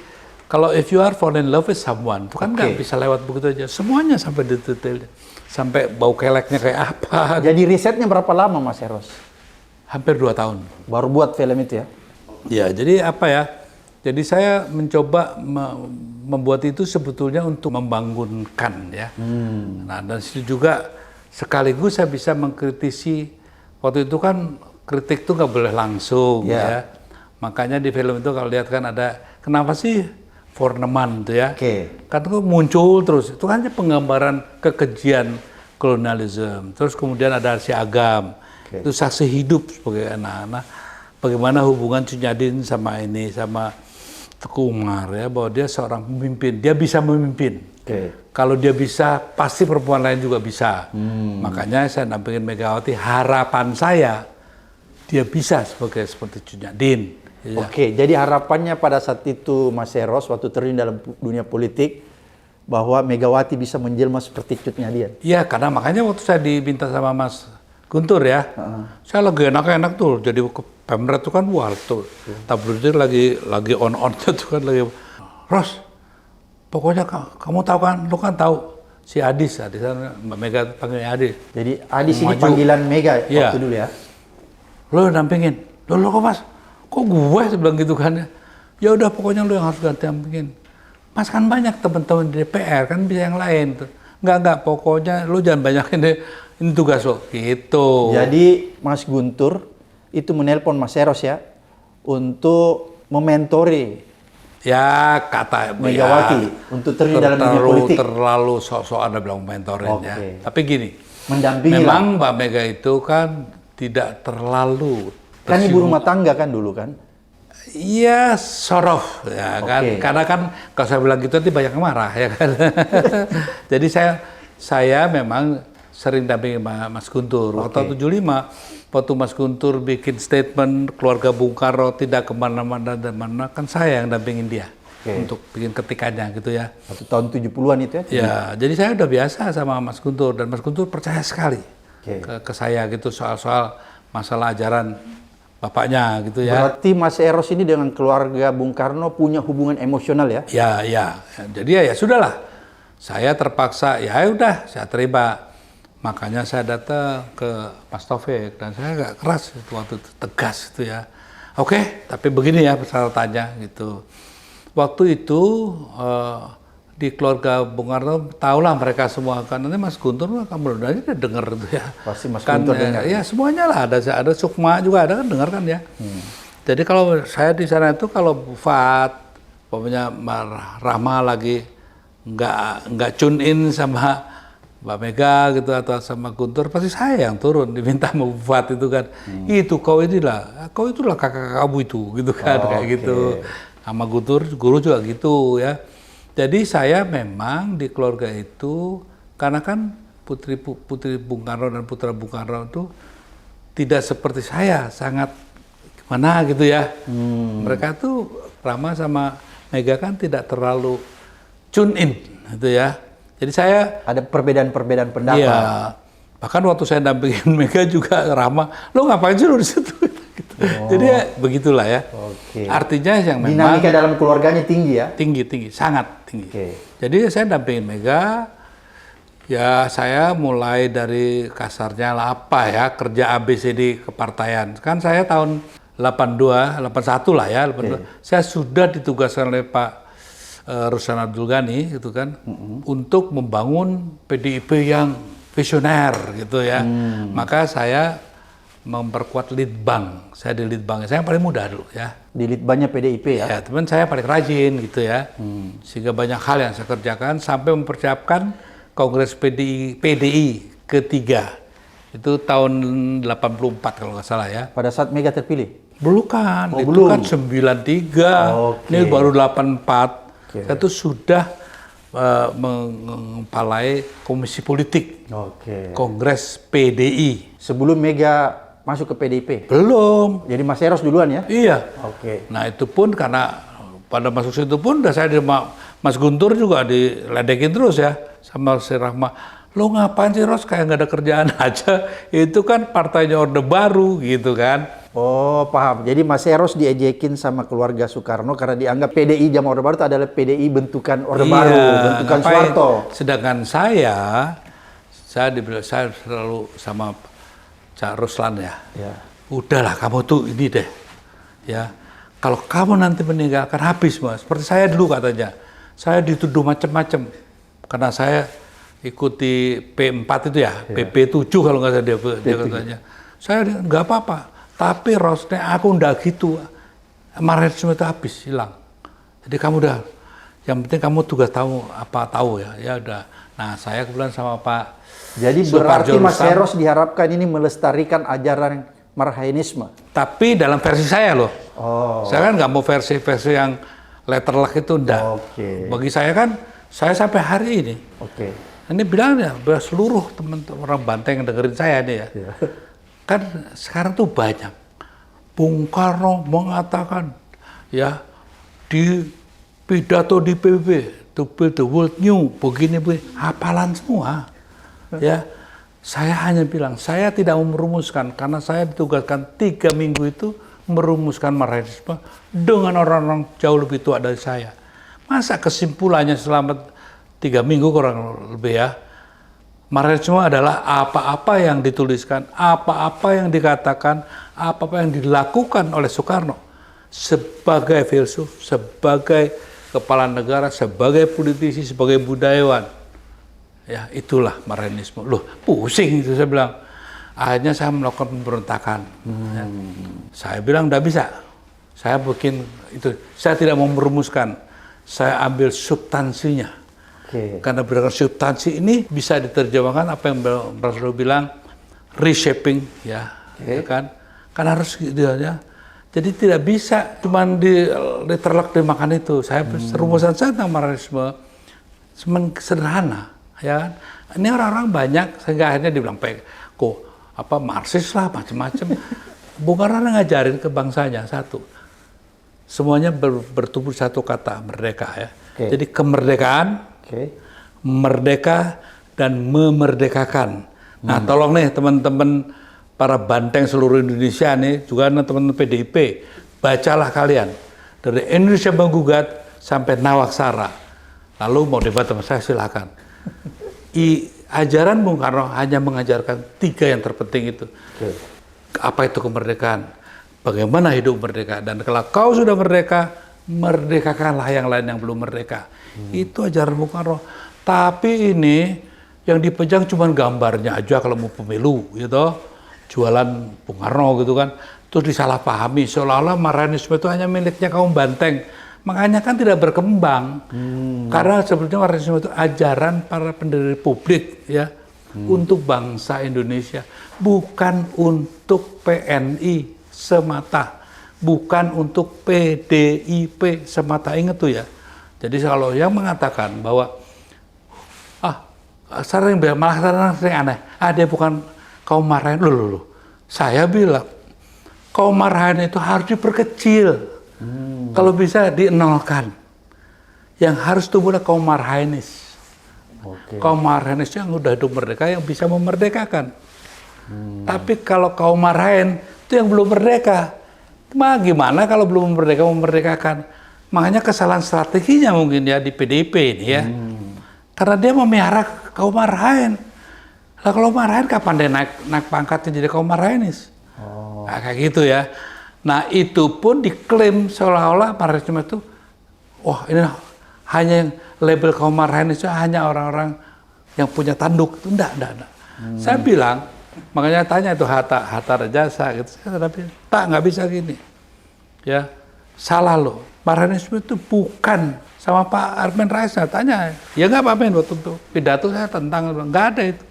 Speaker 1: kalau if you are fall in love with someone, itu kan nggak bisa lewat begitu aja. Semuanya sampai detail, sampai bau keleknya kayak apa.
Speaker 2: Jadi risetnya berapa lama Mas Eros?
Speaker 1: Hampir 2 tahun.
Speaker 2: Baru buat film itu ya?
Speaker 1: Ya, jadi apa ya? Jadi saya mencoba membuat itu sebetulnya untuk membangunkan ya. Nah, dan situ juga sekaligus saya bisa mengkritisi. Waktu itu kan kritik itu nggak boleh langsung ya. Makanya di film itu kalau lihat kan ada kenapa sih Forneman itu ya? Kan itu muncul terus. Itu kan penggambaran kekejian kolonialisme. Terus kemudian ada si Agam. Itu saksi hidup sebagai anak-anak. Bagaimana hubungan Cut Nyak-Dien sama ini sama Teguh Umar ya, bahwa dia seorang pemimpin, dia bisa memimpin. Kalau dia bisa, pasti perempuan lain juga bisa. Makanya saya dampingin Megawati, harapan saya dia bisa seperti Cut Nyak-Dien. Ya.
Speaker 2: Jadi harapannya pada saat itu Mas Eros waktu terjun dalam dunia politik bahwa Megawati bisa menjelma seperti Cut Nyak-Dien.
Speaker 1: Iya, karena makanya waktu saya diminta sama Mas Guntur ya, saya lagi enak-enak tuh, jadi ke Pemret tuh kan, wah tuh, tabloidnya lagi on-on tuh kan lagi, Ros, pokoknya kamu tahu kan, lu kan tahu si Adis kan Mbak Mega panggilnya Adis.
Speaker 2: Jadi Adis ini panggilan Mega waktu dulu ya?
Speaker 1: Lu dampingin, lu kok Mas, kok gue bilang gitu kan ya udah pokoknya lu yang harus ganti dampingin. Mas kan banyak teman-teman di DPR kan bisa yang lain tuh. Enggak, pokoknya lu jangan banyakin deh. Ini tugas lo, gitu.
Speaker 2: Jadi Mas Guntur itu menelpon Mas Eros ya untuk mementori
Speaker 1: ya kata
Speaker 2: Megawati untuk terjun dalam dunia politik.
Speaker 1: Terlalu sok-sokan ada bilang mentorin ya. Tapi gini,
Speaker 2: mendampingi
Speaker 1: memang Mbak Mega itu kan tidak terlalu
Speaker 2: kan ibu rumah tangga kan dulu kan?
Speaker 1: Iya, sort of ya kan. Karena kan kalau saya bilang gitu nanti banyak yang marah ya kan. Jadi saya memang sering dampingi Mas Guntur. Waktu 75, waktu Mas Guntur bikin statement keluarga Bung Karno tidak kemana-mana dan mana, kan saya yang dampingin dia untuk bikin ketikannya gitu ya.
Speaker 2: Waktu tahun 70-an itu ya?
Speaker 1: Ya, jadi saya udah biasa sama Mas Guntur dan Mas Guntur percaya sekali ke saya gitu soal-soal masalah ajaran bapaknya gitu ya.
Speaker 2: Berarti Mas Eros ini dengan keluarga Bung Karno punya hubungan emosional ya?
Speaker 1: Ya. Jadi ya sudahlah. Saya terpaksa, ya udah saya terima. Makanya saya datang ke Mas Taufik dan saya agak keras waktu itu, tegas itu ya. Oke, tapi begini ya persyaratannya gitu. Waktu itu di keluarga Bung Karno tahulah mereka semua kan, nanti Mas Guntur kamu udah dengar itu ya.
Speaker 2: Pasti Mas
Speaker 1: kan,
Speaker 2: Guntur dengar.
Speaker 1: Ya semuanya lah, ada Sukma juga ada kan dengar kan ya. Jadi kalau saya di sana itu kalau Bu Fat, pokoknya Rahma lagi nggak tune in sama Mbak Mega gitu atau sama Guntur, pasti saya yang turun diminta sama Bu Fat itu kan. Itu kau itulah kakak kamu itu gitu kan kayak gitu. Sama Guntur, guru juga gitu ya. Jadi saya memang di keluarga itu karena kan putri Bung Karno dan putra Bung Karno itu tidak seperti saya, sangat gimana gitu ya. Mereka tuh Rama sama Mega kan tidak terlalu tune in gitu ya. Jadi saya
Speaker 2: ada perbedaan-perbedaan pendapat.
Speaker 1: Iya. Bahkan waktu saya dampingin Mega juga Rama, lo ngapain sih lo di situ? Gitu. Jadi ya begitulah ya. Artinya yang memang
Speaker 2: dinamika dalam keluarganya tinggi ya?
Speaker 1: Tinggi, sangat tinggi. Jadi saya dampingin Mega Ya, saya mulai dari kasarnya lah apa ya, kerja ABCD kepartaian. Kan saya tahun 82, 81 lah ya, 82. Saya sudah ditugaskan oleh Pak Ruslan Abdul Ghani gitu kan, untuk membangun PDIP yang visioner gitu ya. Maka saya memperkuat Litbang. Saya di Litbang, saya yang paling muda dulu ya.
Speaker 2: Di Litbangnya PDIP ya?
Speaker 1: Ya, teman saya paling rajin gitu ya. Sehingga banyak hal yang saya kerjakan sampai mempersiapkan Kongres PDI ketiga. Itu tahun 84 kalau nggak salah ya.
Speaker 2: Pada saat Mega terpilih?
Speaker 1: Belum kan, itu
Speaker 2: belum.
Speaker 1: kan 93. Ini baru 84. Saya tuh sudah mengepalai komisi politik Kongres PDI.
Speaker 2: Sebelum Mega masuk ke PDIP?
Speaker 1: Belum.
Speaker 2: Jadi Mas Eros duluan ya?
Speaker 1: Iya. Nah itu pun karena pada masuk situ pun udah saya di Mas Guntur juga diledekin terus ya sama si Rahma. Lo ngapain sih Ros, kayak nggak ada kerjaan aja? Itu kan partainya Orde Baru gitu kan.
Speaker 2: Oh paham, jadi Mas Eros diejekin sama keluarga Soekarno karena dianggap PDI zaman Orde Baru itu adalah PDI bentukan Orde Baru, bentukan Soeharto.
Speaker 1: Sedangkan saya selalu sama Cak Ruslan ya. Udahlah kamu tuh ini deh, ya. Kalau kamu nanti meninggalkan habis Mas. Seperti saya dulu katanya, saya dituduh macam-macam karena saya ikuti P4 itu ya, PP7 kalau nggak salah dia katanya. Saya nggak apa-apa, tapi Rosnya aku nggak gitu. Marxisme itu habis, hilang. Jadi kamu udah, yang penting kamu tugas tahu ya, ya udah. Nah saya kebetulan sama Pak.
Speaker 2: Jadi berarti Mas Eros diharapkan ini melestarikan ajaran Marxisme. Tapi
Speaker 1: dalam versi saya loh. Saya kan nggak mau versi yang letter luck itu enggak. Bagi saya kan, saya sampai hari ini. Ini bilang ya, seluruh teman-teman orang Banteng yang dengerin saya nih ya. Kan sekarang tuh banyak. Bung Karno mengatakan ya di pidato di PBB, to build the world new, begini, hafalan semua. Ya, saya hanya bilang, saya tidak mau merumuskan karena saya ditugaskan 3 minggu itu merumuskan Marxisme dengan orang-orang jauh lebih tua dari saya. Masa kesimpulannya selama 3 minggu kurang lebih ya, Marxisme adalah apa-apa yang dituliskan, apa-apa yang dikatakan, apa-apa yang dilakukan oleh Soekarno sebagai filsuf, sebagai kepala negara, sebagai politisi, sebagai budayawan. Ya, itulah Marxisme. Loh, pusing itu saya bilang. Akhirnya saya melakukan pemberontakan. Ya. Saya bilang enggak bisa. Saya bikin itu. Saya tidak mau merumuskan. Saya ambil substansinya. Karena berdasarkan substansi ini bisa diterjemahkan apa yang Bro bilang reshaping ya, ya kan? Karena harus gitu ya. Jadi tidak bisa cuma diterlak dimakan itu. Saya rumusan saya tentang Marxisme sederhana. Ya kan? Ini orang-orang banyak sehingga akhirnya dibilang kok apa Marxis lah macam-macam. Bung Karno ngajarin ke bangsanya satu, semuanya bertumbuh satu kata merdeka ya. Jadi kemerdekaan, merdeka dan memerdekakan. Nah tolong nih teman-teman para Banteng seluruh Indonesia nih juga teman-teman PDIP, bacalah kalian dari Indonesia Menggugat sampai Nawaksara. Lalu mau debat sama saya silakan. Ajaran Bung Karno hanya mengajarkan 3 yang terpenting itu. Apa itu kemerdekaan? Bagaimana hidup merdeka? Dan kalau kau sudah merdeka, merdekakanlah yang lain yang belum merdeka. Itu ajaran Bung Karno. Tapi ini yang dipejang cuma gambarnya aja kalau mau pemilu, gitu. Jualan Bung Karno gitu kan. Terus disalahpahami seolah-olah Marxisme itu hanya miliknya kaum Banteng. Makanya kan tidak berkembang. Karena sebetulnya Marxisme itu ajaran para pendiri republik ya, untuk bangsa Indonesia, bukan untuk PNI semata, bukan untuk PDIP semata. Ingat tuh ya. Jadi kalau yang mengatakan bahwa malah sering aneh, dia bukan kaum Marxisme. Loh. Saya bilang kaum Marxisme itu harus diperkecil. Kalau bisa dienolkan. Yang harus tumbuhlah kaum Marxis. Kaum Marxis yang udah hidup merdeka, yang bisa memerdekakan. Tapi kalau kaum Marxis itu yang belum merdeka, gimana kalau belum merdeka memerdekakan? Makanya kesalahan strateginya mungkin ya di PDIP ini ya. Karena dia memelihara kaum marhaen. Lah kalau marhaen kapan dia naik pangkatnya jadi kaum marhaenis? Nah, kayak gitu ya. Nah itu pun diklaim seolah-olah marhaenisme itu, wah ini hanya yang label kaum marhaenis itu hanya orang-orang yang punya tanduk. Itu enggak. Saya bilang, makanya tanya itu Hatta Rajasa gitu. Saya bilang, tak nggak bisa gini. Ya, salah loh. Marhaenisme itu bukan sama Pak Amin Rais. Saya tanya, ya nggak Pak Amin waktu itu pidato saya tentang nggak ada itu.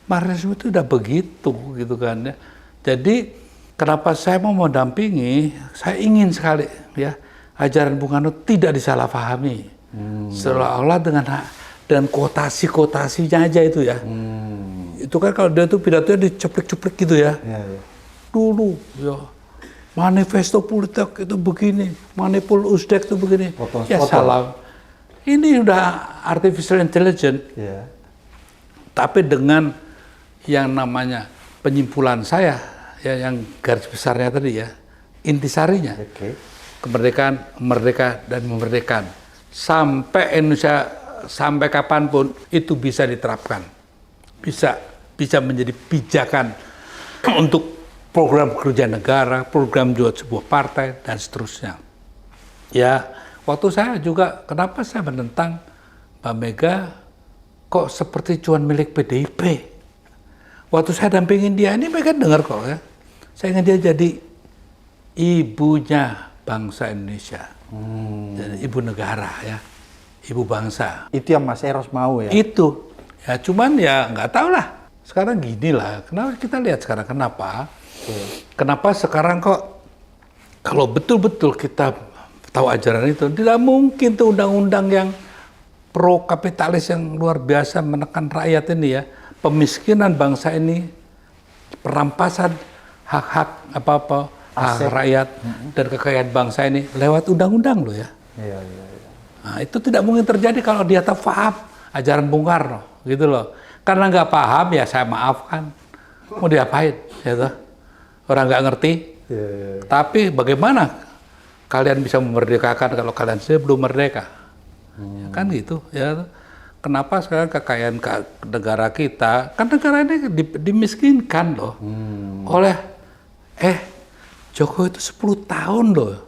Speaker 1: Marhaenisme itu udah begitu gitu kan ya. Jadi kenapa saya mau mendampingi? Saya ingin sekali ya ajaran Bung Karno tidak disalahpahami. Seolah-olah dengan kotasi-kotasinya aja itu ya. Itu kan kalau dia tuh pidatonya diceplik-ceplik gitu ya. Dulu ya manifesto politik itu begini, manipul usdek itu begini. Ya salah. Ini udah artificial intelligence. Tapi dengan yang namanya penyimpulan saya ya yang garis besarnya tadi ya, intisarinya. Kemerdekaan, merdeka dan memerdekakan. Sampai Indonesia sampai kapanpun itu bisa diterapkan. Bisa menjadi pijakan untuk program kerja negara, program juga sebuah partai, dan seterusnya. Ya, waktu saya juga, kenapa saya menentang Mbak Mega, kok seperti cuan milik PDIP. Waktu saya dampingin dia, ini Mega dengar kok ya. Saya ingin dia jadi ibunya bangsa Indonesia. Jadi ibu negara ya, ibu bangsa.
Speaker 2: Itu yang Mas Eros mau ya?
Speaker 1: Itu. Ya cuman ya nggak tahu lah. Sekarang gini lah, kenapa kita lihat sekarang kenapa? Kenapa sekarang kok kalau betul-betul kita tahu ajaran itu, tidak mungkin tuh undang-undang yang pro kapitalis yang luar biasa menekan rakyat ini ya, pemiskinan bangsa ini, perampasan hak-hak apa-apa hak rakyat dan kekayaan bangsa ini lewat undang-undang loh ya. Nah, itu tidak mungkin terjadi kalau dia tak paham ajaran Bung Karno gitu loh. Karena nggak paham ya saya maafkan. Mau diapain? Gitu. Orang nggak ngerti. Tapi bagaimana kalian bisa memerdekakan kalau kalian sendiri belum merdeka? Ya, kan gitu ya. Kenapa sekarang kekayaan negara kita, kan negara ini dimiskinkan loh oleh Jokowi itu 10 tahun loh.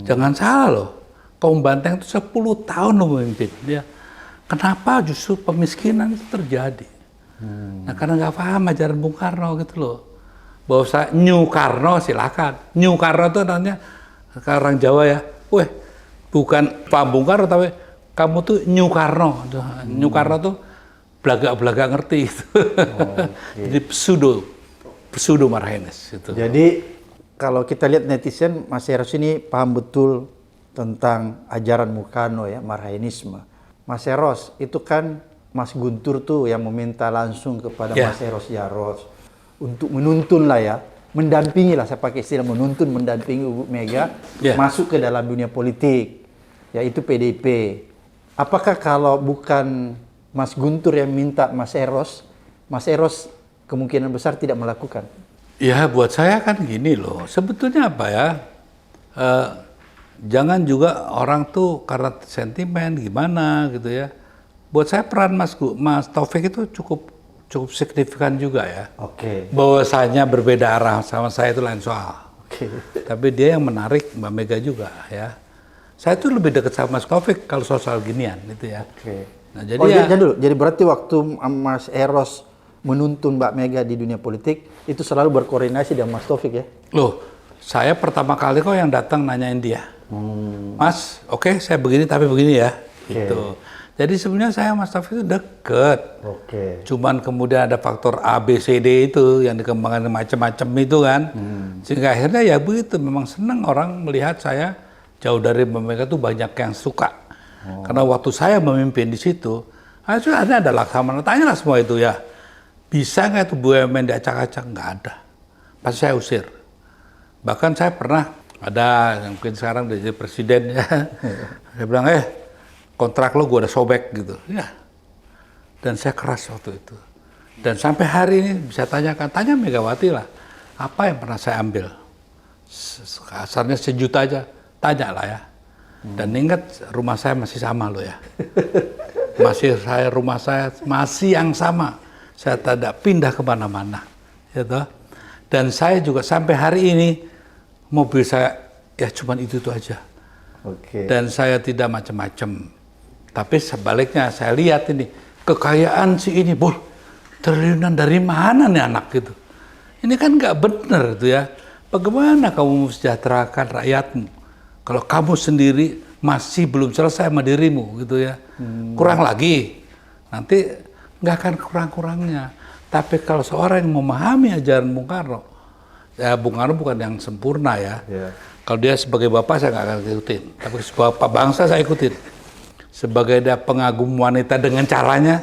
Speaker 1: Jangan salah loh. Kaum Banteng itu 10 tahun loh memimpin. Ya. Kenapa justru pemiskinan itu terjadi? Nah karena nggak paham ajaran Bung Karno gitu loh. Bahwa saya New Karno silakan. New Karno itu namanya orang Jawa ya. Weh, bukan Pak Bung Karno tapi kamu tuh New Karno. New Karno tuh belagak-belagak ngerti gitu. Jadi pseudo marhaenis gitu.
Speaker 2: Jadi kalau kita lihat netizen, Mas Eros ini paham betul tentang ajaran Bung Karno ya, marhaenisme. Mas Eros, itu kan Mas Guntur tuh yang meminta langsung kepada Mas Eros Yaros untuk menuntun lah ya, mendampingi lah, saya pakai istilah menuntun, mendampingi Ibu Mega masuk ke dalam dunia politik, yaitu PDIP. Apakah kalau bukan Mas Guntur yang minta Mas Eros kemungkinan besar tidak melakukan?
Speaker 1: Ya buat saya kan gini loh, sebetulnya apa ya, jangan juga orang tuh karena sentimen gimana gitu ya. Buat saya peran Mas Taufik itu cukup signifikan juga ya. Bahwasanya berbeda arah sama saya itu lain soal. Tapi dia yang menarik Mbak Mega juga ya. Saya tuh lebih dekat sama Mas Taufik kalau soal ginian gitu ya. Nah,
Speaker 2: jadi berarti waktu Mas Eros menuntun Mbak Mega di dunia politik itu selalu berkoordinasi dengan Mas Taufik ya?
Speaker 1: Loh, saya pertama kali kok yang datang nanyain dia. Mas, oke, saya begini tapi begini ya. Gitu. Jadi sebenarnya saya Mas Taufik itu deket. Cuman kemudian ada faktor A, B, C, D itu yang dikembangkan macam-macam itu kan. Sehingga akhirnya ya begitu, memang senang orang melihat saya jauh dari Mbak Mega tuh banyak yang suka. Karena waktu saya memimpin di situ, ada Laksamana, tanyalah semua itu ya. Bisa nggak itu BUMN diacak-acak? Nggak ada. Pasti saya usir. Bahkan saya pernah ada yang mungkin sekarang udah jadi presiden ya. Saya bilang, kontrak lo gue udah sobek gitu. Ya. Dan saya keras waktu itu. Dan sampai hari ini bisa tanya Megawati lah. Apa yang pernah saya ambil? Kasarnya sejuta aja. Tanya lah ya. Dan ingat rumah saya masih sama lo ya. rumah saya masih yang sama. Saya tidak pindah kemana-mana, ya toh. Dan saya juga sampai hari ini mobil saya ya cuman itu aja.
Speaker 2: Oke.
Speaker 1: Dan saya tidak macam-macam. Tapi sebaliknya saya lihat ini kekayaan si ini, boh, triliunan dari mana nih anak gitu. Ini kan nggak benar tuh ya. Bagaimana kamu mensejahterakan rakyatmu kalau kamu sendiri masih belum selesai sama dirimu gitu ya. Kurang lagi, nanti nggak akan kurang-kurangnya. Tapi kalau seorang yang memahami ajaran Bung Karno, ya Bung Karno bukan yang sempurna ya.
Speaker 2: Yeah.
Speaker 1: Kalau dia sebagai bapak saya nggak akan ikutin, tapi sebagai bapak bangsa saya ikutin. Sebagai dia pengagum wanita dengan caranya,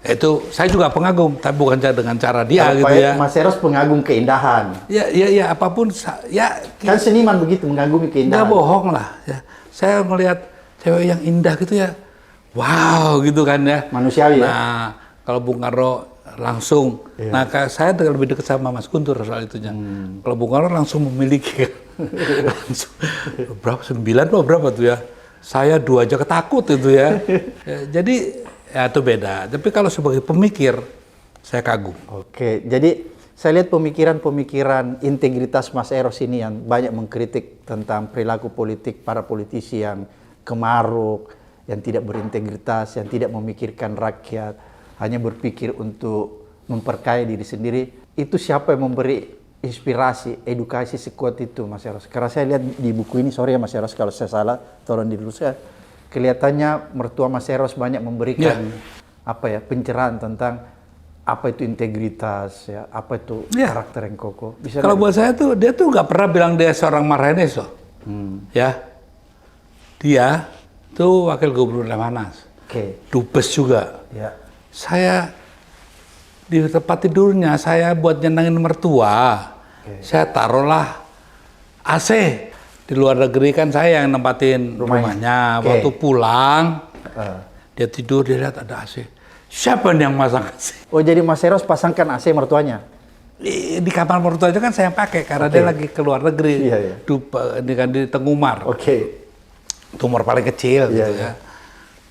Speaker 1: itu saya juga pengagum, tapi bukan dengan cara dia
Speaker 2: Kalau
Speaker 1: gitu ya.
Speaker 2: Mas Eros pengagum keindahan.
Speaker 1: Ya apapun, ya
Speaker 2: Kan seniman begitu, mengagumi keindahan.
Speaker 1: nggak bohong lah. Ya. Saya melihat cewek yang indah gitu ya, wow gitu kan ya.
Speaker 2: Manusiawi ya.
Speaker 1: Nah, kalau Bung Karno langsung, nah saya lebih dekat sama Mas Guntur soal itunya. Kalau Bung Karno langsung memiliki, langsung, berapa 9 atau berapa tuh ya? Saya 2 aja ketakut itu ya. Jadi ya itu beda. Tapi kalau sebagai pemikir, saya kagum.
Speaker 2: Oke, jadi saya lihat pemikiran-pemikiran integritas Mas Eros ini yang banyak mengkritik tentang perilaku politik para politisi yang kemaruk, yang tidak berintegritas, yang tidak memikirkan rakyat, hanya berpikir untuk memperkaya diri sendiri. Itu siapa yang memberi inspirasi, edukasi sekuat itu, Mas Eros? Karena saya lihat di buku ini, sorry ya Mas Eros kalau saya salah, tolong diluruskan. Kelihatannya mertua Mas Eros banyak memberikan pencerahan tentang apa itu integritas, ya, apa itu karakter yang kokoh.
Speaker 1: Kalau buat saya tuh, dia tuh nggak pernah bilang dia seorang Marhanes loh. Ya, dia tuh wakil gubernur Lemhanas. Dubes juga.
Speaker 2: Ya.
Speaker 1: Saya di tempat tidurnya saya buat nyenangin mertua. Saya taruhlah AC. Di luar negeri kan saya yang nempatin rumahnya. Waktu pulang, dia tidur, dia lihat ada AC. Siapa yang masang AC?
Speaker 2: Oh, jadi Mas Eros pasangkan AC mertuanya?
Speaker 1: Di kamar mertuanya kan saya pakai karena dia lagi ke luar negeri. Ini kan di Tengumar. Tumor paling kecil gitu ya.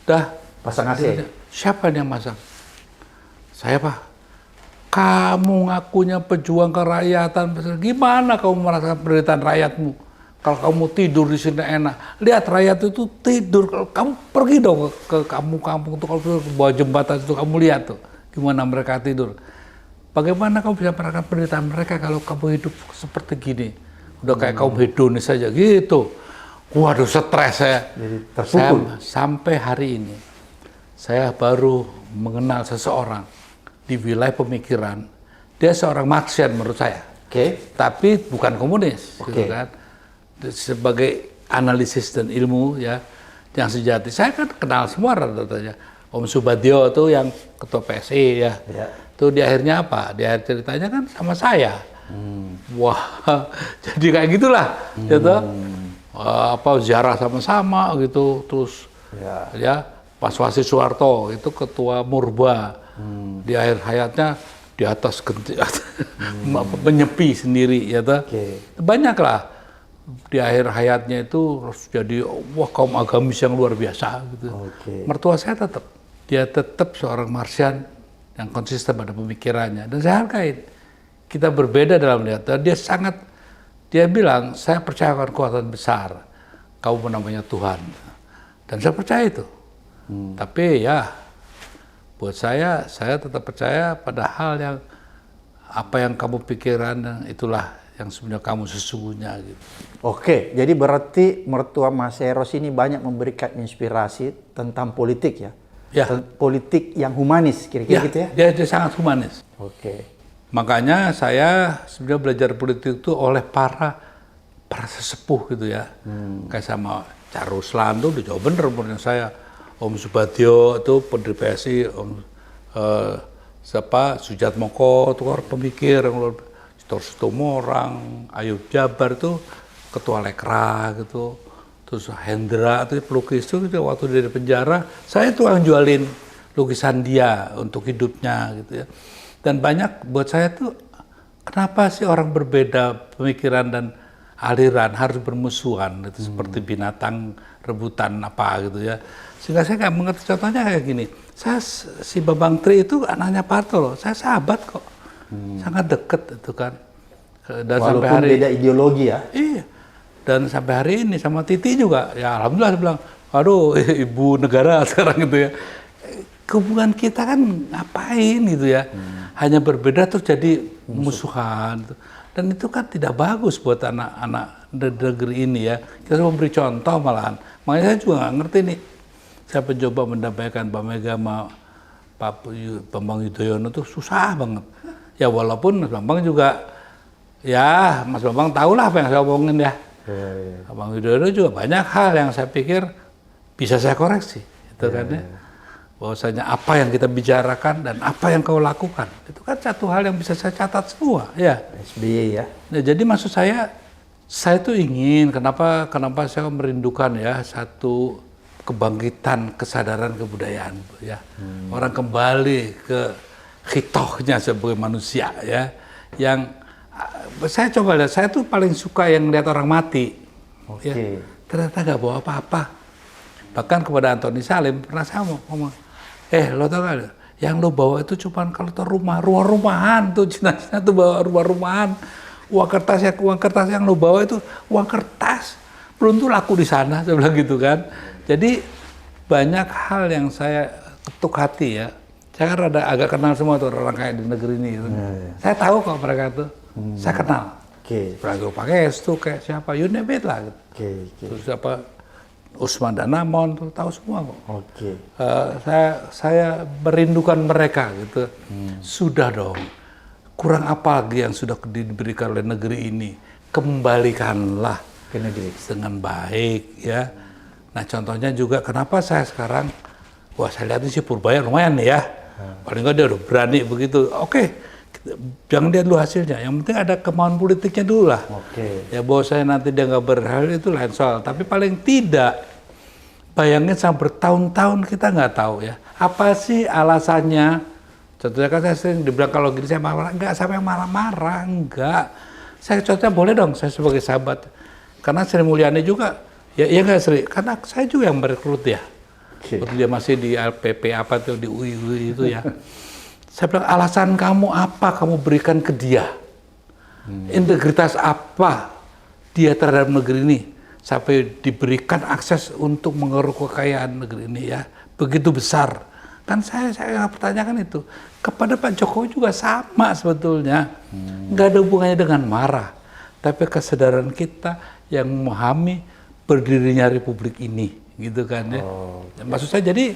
Speaker 1: Udah
Speaker 2: pasang AC.
Speaker 1: Siapa yang masang? Saya, Pak. Kamu ngakunya pejuang kerakyatan, gimana kamu merasakan penderitaan rakyatmu? Kalau kamu tidur di sini enak, lihat rakyat itu tidur. Kalau kamu pergi dong ke kampung-kampung itu, kalau ke bawah jembatan itu kamu lihat tuh, gimana mereka tidur. Bagaimana kamu bisa merasakan penderitaan mereka kalau kamu hidup seperti gini? Udah kayak kaum hedonis saja gitu. Waduh, stres saya.
Speaker 2: Jadi terpukul.
Speaker 1: Sampai hari ini, saya baru mengenal seseorang di wilayah pemikiran, dia seorang Marxian menurut saya, tapi bukan komunis, gitu kan. Sebagai analisis dan ilmu ya yang sejati, saya kan kenal semua rata-ratanya. Om Subadyo itu yang ketua PSI ya, itu di akhirnya apa? Di akhir ceritanya kan sama saya. Wah, jadi kayak gitulah, gitu. Ziarah sama-sama gitu, terus ya Pak Swasti Soeharto itu ketua Murba. Di akhir hayatnya di atas menyepi sendiri ya toh. Banyaklah di akhir hayatnya itu harus jadi kaum agamis yang luar biasa gitu. Mertua saya tetap seorang Marxian yang konsisten pada pemikirannya dan saya hargai. Kita berbeda dalam melihat. Dia bilang saya percaya akan kekuatan besar. Kamu namanya Tuhan. Dan saya percaya itu. Tapi ya buat saya tetap percaya pada hal yang apa yang kamu pikirkan dan itulah yang sebenarnya kamu sesungguhnya gitu.
Speaker 2: Oke, jadi berarti mertua Mas Eros ini banyak memberikan inspirasi tentang politik ya? Politik yang humanis kira-kira gitu ya?
Speaker 1: Dia sangat humanis. Makanya saya sebenarnya belajar politik itu oleh para sesepuh gitu ya. Kayak sama Cak Ruslan tuh udah jauh bener umurnya saya. Om Subadyo itu pendiri PSI, Sujatmoko itu orang pemikir, Sitorang, Ayub Jabar itu ketua Lekra gitu, terus Hendra itu pelukis itu waktu dia di penjara, saya tuh yang jualin lukisan dia untuk hidupnya gitu ya. Dan banyak buat saya tuh kenapa sih orang berbeda pemikiran dan aliran harus bermusuhan itu seperti binatang rebutan apa gitu ya. Sehingga saya nggak mengerti, contohnya kayak gini, si Bambang Tri itu anaknya Pak Harto loh, saya sahabat kok, sangat deket itu kan. Dan
Speaker 2: Walaupun
Speaker 1: sampai hari
Speaker 2: beda ideologi ya.
Speaker 1: iya, dan sampai hari ini sama Titi juga, ya alhamdulillah saya bilang, aduh ibu negara sekarang gitu ya. Hubungan kita kan ngapain gitu ya, hanya berbeda terus jadi musuhan. Dan itu kan tidak bagus buat anak-anak negeri ini ya. Kita harus memberi contoh malahan. Makanya saya juga nggak ngerti nih. Saya mencoba mendampaikan Mbak Mega sama Pak Bambang Yudhoyono itu susah banget. Ya walaupun Mas Bambang juga, ya Mas Bambang tahulah apa yang saya omongin ya. Bambang Yudhoyono juga banyak hal yang saya pikir bisa saya koreksi. Itu kan ya. Bahwasanya apa yang kita bicarakan dan apa yang kau lakukan itu kan satu hal yang bisa saya catat semua ya.
Speaker 2: SBY ya.
Speaker 1: Nah, jadi maksud saya tuh ingin kenapa saya merindukan ya satu kebangkitan kesadaran kebudayaan ya. Orang kembali ke khitohnya sebagai manusia ya. Yang saya coba lihat, saya tuh paling suka yang lihat orang mati. Ya. Ternyata nggak bawa apa-apa. Bahkan kepada Antoni Salim pernah saya ngomong, lo tau gak, yang lo bawa itu cuma kalau tuh rumah-rumahan tuh, Cina tuh bawa rumah-rumahan. Uang kertas yang lo bawa itu uang kertas, belum tuh laku di sana, saya bilang gitu kan. Jadi banyak hal yang saya ketuk hati ya. Saya kan agak kenal semua tuh orang kayak di negeri ini. Gitu. Saya tahu kok mereka tuh, saya kenal. Prago Pangestu kayak siapa, you name it lah. Gitu. Terus siapa? Usman Danamon tuh tahu semua kok. Saya merindukan mereka gitu. Sudah dong. Kurang apa lagi yang sudah diberikan oleh negeri ini? Kembalikanlah ke negeri dengan baik ya. Nah contohnya juga kenapa saya sekarang, saya lihat ini si Purbaya lumayan nih ya. Paling nggak dia udah berani begitu. Oke. Jangan lihat dulu hasilnya, yang penting ada kemauan politiknya dulu lah. Ya bahwa saya nanti dia nggak berhasil itu lain soal. Tapi paling tidak, bayangin sampai bertahun-tahun kita nggak tahu ya. Apa sih alasannya? Contohnya kan saya sering dibilang kalau gini saya marah, nggak sampai marah-marah, enggak. Saya contohnya boleh dong, saya sebagai sahabat. Karena Sri Mulyani juga, ya nggak Sri, karena saya juga yang merekrut ya. Waktu dia masih di LPP apa tuh, di UI itu ya. Saya bilang, alasan kamu apa kamu berikan ke dia? Integritas apa dia terhadap negeri ini? Sampai diberikan akses untuk mengeruk kekayaan negeri ini ya. Begitu besar. Kan saya pertanyakan itu. Kepada Pak Jokowi juga sama sebetulnya. Nggak ada hubungannya dengan marah. Tapi kesadaran kita yang memahami berdirinya Republik ini. Gitu kan ya. Maksud saya jadi,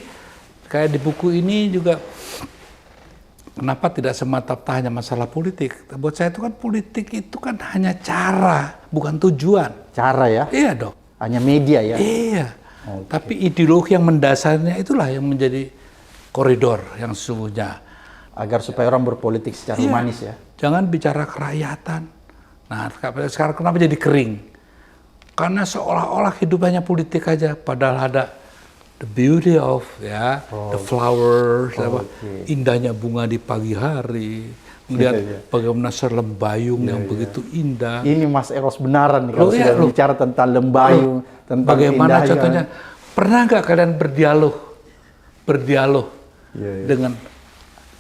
Speaker 1: kayak di buku ini juga, kenapa tidak semata-mata hanya masalah politik? Buat saya itu kan politik itu kan hanya cara, bukan tujuan.
Speaker 2: Cara ya?
Speaker 1: Iya dong.
Speaker 2: Hanya media ya?
Speaker 1: Iya. Tapi ideologi yang mendasarnya itulah yang menjadi koridor yang sesungguhnya.
Speaker 2: Agar supaya orang berpolitik secara humanis ya?
Speaker 1: Jangan bicara kerakyatan. Nah sekarang kenapa jadi kering? Karena seolah-olah hidup hanya politik aja, padahal ada the beauty of the flowers, indahnya bunga di pagi hari, melihat bagaimana serlembayung yang begitu indah.
Speaker 2: Ini Mas Eros benaran nih kalau sudah bicara tentang lembayung, tentang
Speaker 1: bagaimana
Speaker 2: indahnya.
Speaker 1: Contohnya, pernah nggak kalian berdialog dengan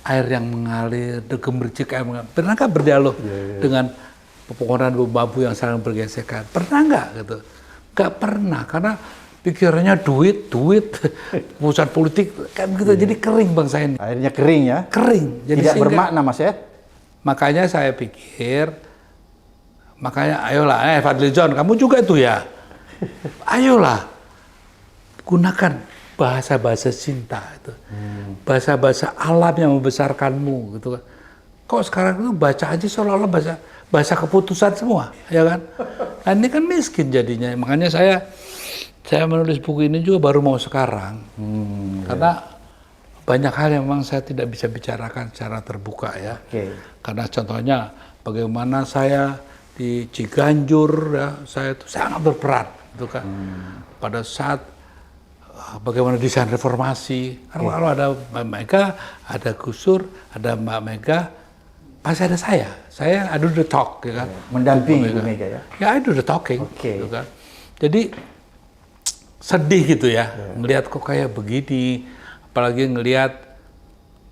Speaker 1: air yang mengalir, gemercik air mengalir? Pernah nggak berdialog dengan pepohonan bambu yang saling bergesekan? Pernah nggak gitu? Nggak pernah, karena pikirannya duit, urusan politik kan gitu, jadi kering bangsa ini.
Speaker 2: Akhirnya kering ya?
Speaker 1: Kering. Jadi
Speaker 2: tidak bermakna Mas ya?
Speaker 1: Makanya saya pikir, ayolah, Fadlizon, kamu juga itu ya. Ayolah, gunakan bahasa-bahasa cinta itu, bahasa-bahasa alam yang membesarkanmu gitu. Kok sekarang itu baca aja seolah-olah bahasa keputusan semua, ya kan? Nah, ini kan miskin jadinya. Makanya saya menulis buku ini juga baru mau sekarang, karena banyak hal yang memang saya tidak bisa bicarakan secara terbuka ya. Karena contohnya bagaimana saya di Ciganjur ya, saya itu sangat berperan, gitu kan. Pada saat bagaimana desain reformasi, kalau ada Mbak Mega, ada Gus Dur, ada Mbak Mega, pasti ada saya. Saya do the talk, ya kan.
Speaker 2: Mendampingi Mbak Mega ya.
Speaker 1: Ya, I do the talking, gitu kan. Jadi sedih gitu ya, ngelihat kok kayak begini, apalagi ngelihat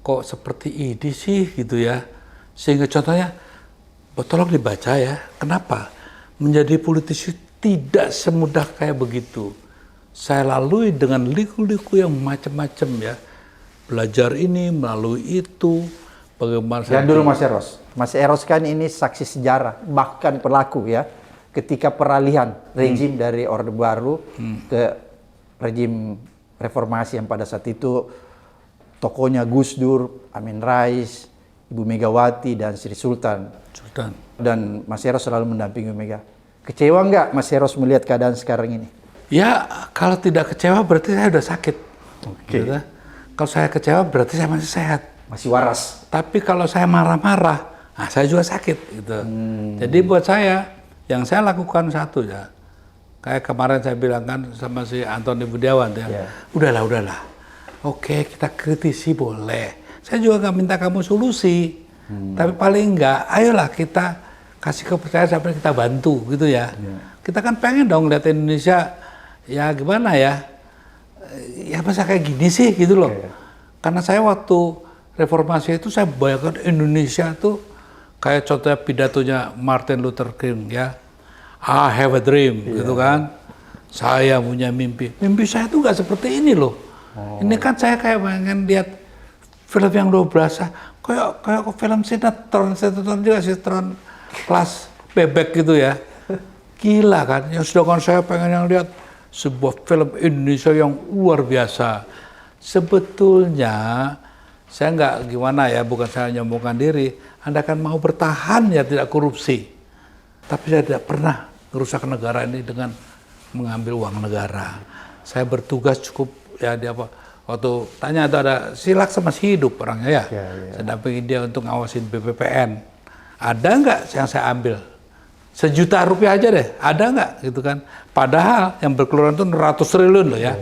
Speaker 1: kok seperti ini sih gitu ya. Sehingga contohnya, tolong dibaca ya, kenapa menjadi politisi tidak semudah kayak begitu. Saya lalui dengan liku-liku yang macam-macam ya, belajar ini melalui itu, bagaimana.
Speaker 2: Dan dulu Mas Eros. Mas Eros kan ini saksi sejarah, bahkan pelaku ya, ketika peralihan rezim dari Orde Baru ke rezim reformasi yang pada saat itu tokohnya Gus Dur, Amin Rais, Ibu Megawati, dan Sri Sultan. Dan Mas Eros selalu mendampingi Mega. Kecewa nggak Mas Eros melihat keadaan sekarang ini?
Speaker 1: Ya, kalau tidak kecewa berarti saya udah sakit.
Speaker 2: Oke.
Speaker 1: Gitu. Kalau saya kecewa berarti saya masih sehat.
Speaker 2: Masih waras.
Speaker 1: Tapi kalau saya marah-marah, nah saya juga sakit gitu. Jadi buat saya, yang saya lakukan satu ya, kayak kemarin saya bilang kan sama si Antoni Budiawan ya, udahlah. Oke, kita kritisi boleh. Saya juga nggak minta kamu solusi, tapi paling nggak, ayolah kita kasih kepercayaan sampai kita bantu gitu ya. Kita kan pengen dong lihat Indonesia, ya gimana ya, ya masa kayak gini sih gitu loh. Karena saya waktu reformasi itu saya bayangkan Indonesia tuh kayak contohnya pidatonya Martin Luther King ya, I have a dream gitu kan, saya punya mimpi saya tuh nggak seperti ini loh. Ini kan saya kayak pengen lihat film yang 12 kayak film sinetron juga, sinetron kelas bebek gitu ya, gila kan. Yang sedangkan saya pengen yang lihat sebuah film Indonesia yang luar biasa. Sebetulnya saya nggak gimana ya, bukan saya nyombongkan diri. Anda kan mau bertahan ya tidak korupsi. Tapi saya tidak pernah merusak negara ini dengan mengambil uang negara. Saya bertugas cukup ya di apa. Waktu tanya ada Silak masih hidup orangnya ya. Saya dampingi dia untuk ngawasin BPPN. Ada nggak yang saya ambil? Rp1 juta aja deh, ada nggak gitu kan? Padahal yang berkeluaran itu ratus triliun loh ya.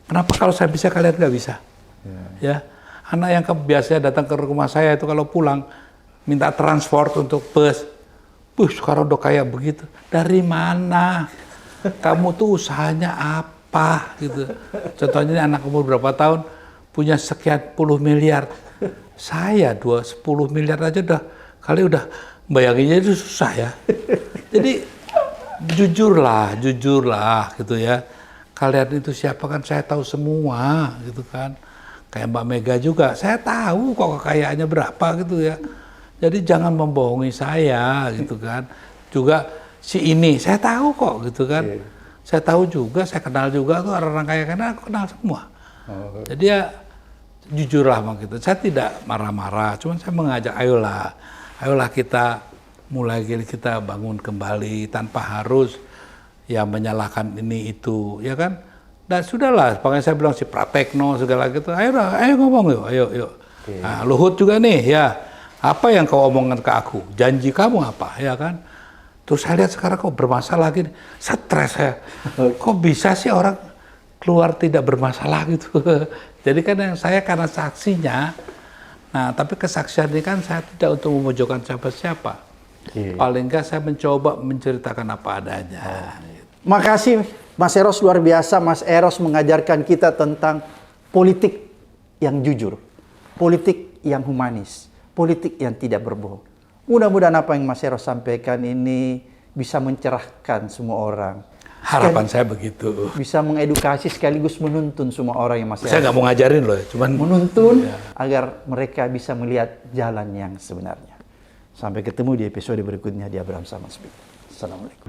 Speaker 1: Kenapa kalau saya bisa kalian nggak bisa? Ya. Anak yang biasanya datang ke rumah saya itu kalau pulang minta transport untuk bus. Sekarang udah kayak begitu. Dari mana? Kamu tuh usahanya apa gitu. Contohnya anak umur berapa tahun punya sekian puluh miliar. Saya 10 miliar aja udah bayanginnya itu susah ya. Jadi jujurlah gitu ya. Kalian itu siapa kan saya tahu semua gitu kan. Kayak Mbak Mega juga, saya tahu kok kekayaannya berapa gitu ya. Jadi jangan membohongi saya gitu kan. Juga si ini, saya tahu kok gitu kan. Saya tahu juga, saya kenal juga tuh orang-orang kaya karena aku kenal semua. Jadi ya jujurlah bang gitu. Saya tidak marah-marah, cuman saya mengajak ayolah kita mulai kita bangun kembali tanpa harus ya menyalahkan ini itu, ya kan? Dan sudahlah, makanya saya bilang si Pratekno segala gitu, ayo ngomong yuk, ayo. Nah, Luhut juga nih, ya apa yang kau omongkan ke aku, janji kamu apa, ya kan? Terus saya lihat sekarang kok bermasalah gini, stres saya, kok bisa sih orang keluar tidak bermasalah gitu. Jadi kan yang saya karena saksinya, nah tapi kesaksian ini kan saya tidak untuk memojokkan siapa-siapa, paling enggak saya mencoba menceritakan apa adanya.
Speaker 2: Makasih Mas Eros, luar biasa. Mas Eros mengajarkan kita tentang politik yang jujur, politik yang humanis, politik yang tidak berbohong. Mudah-mudahan apa yang Mas Eros sampaikan ini bisa mencerahkan semua orang.
Speaker 1: Harapan saya begitu.
Speaker 2: Bisa mengedukasi sekaligus menuntun semua orang yang masih.
Speaker 1: Saya nggak mau ngajarin loh, cuman
Speaker 2: menuntun agar mereka bisa melihat jalan yang sebenarnya. Sampai ketemu di episode berikutnya di Abraham Sama Speak. Assalamualaikum.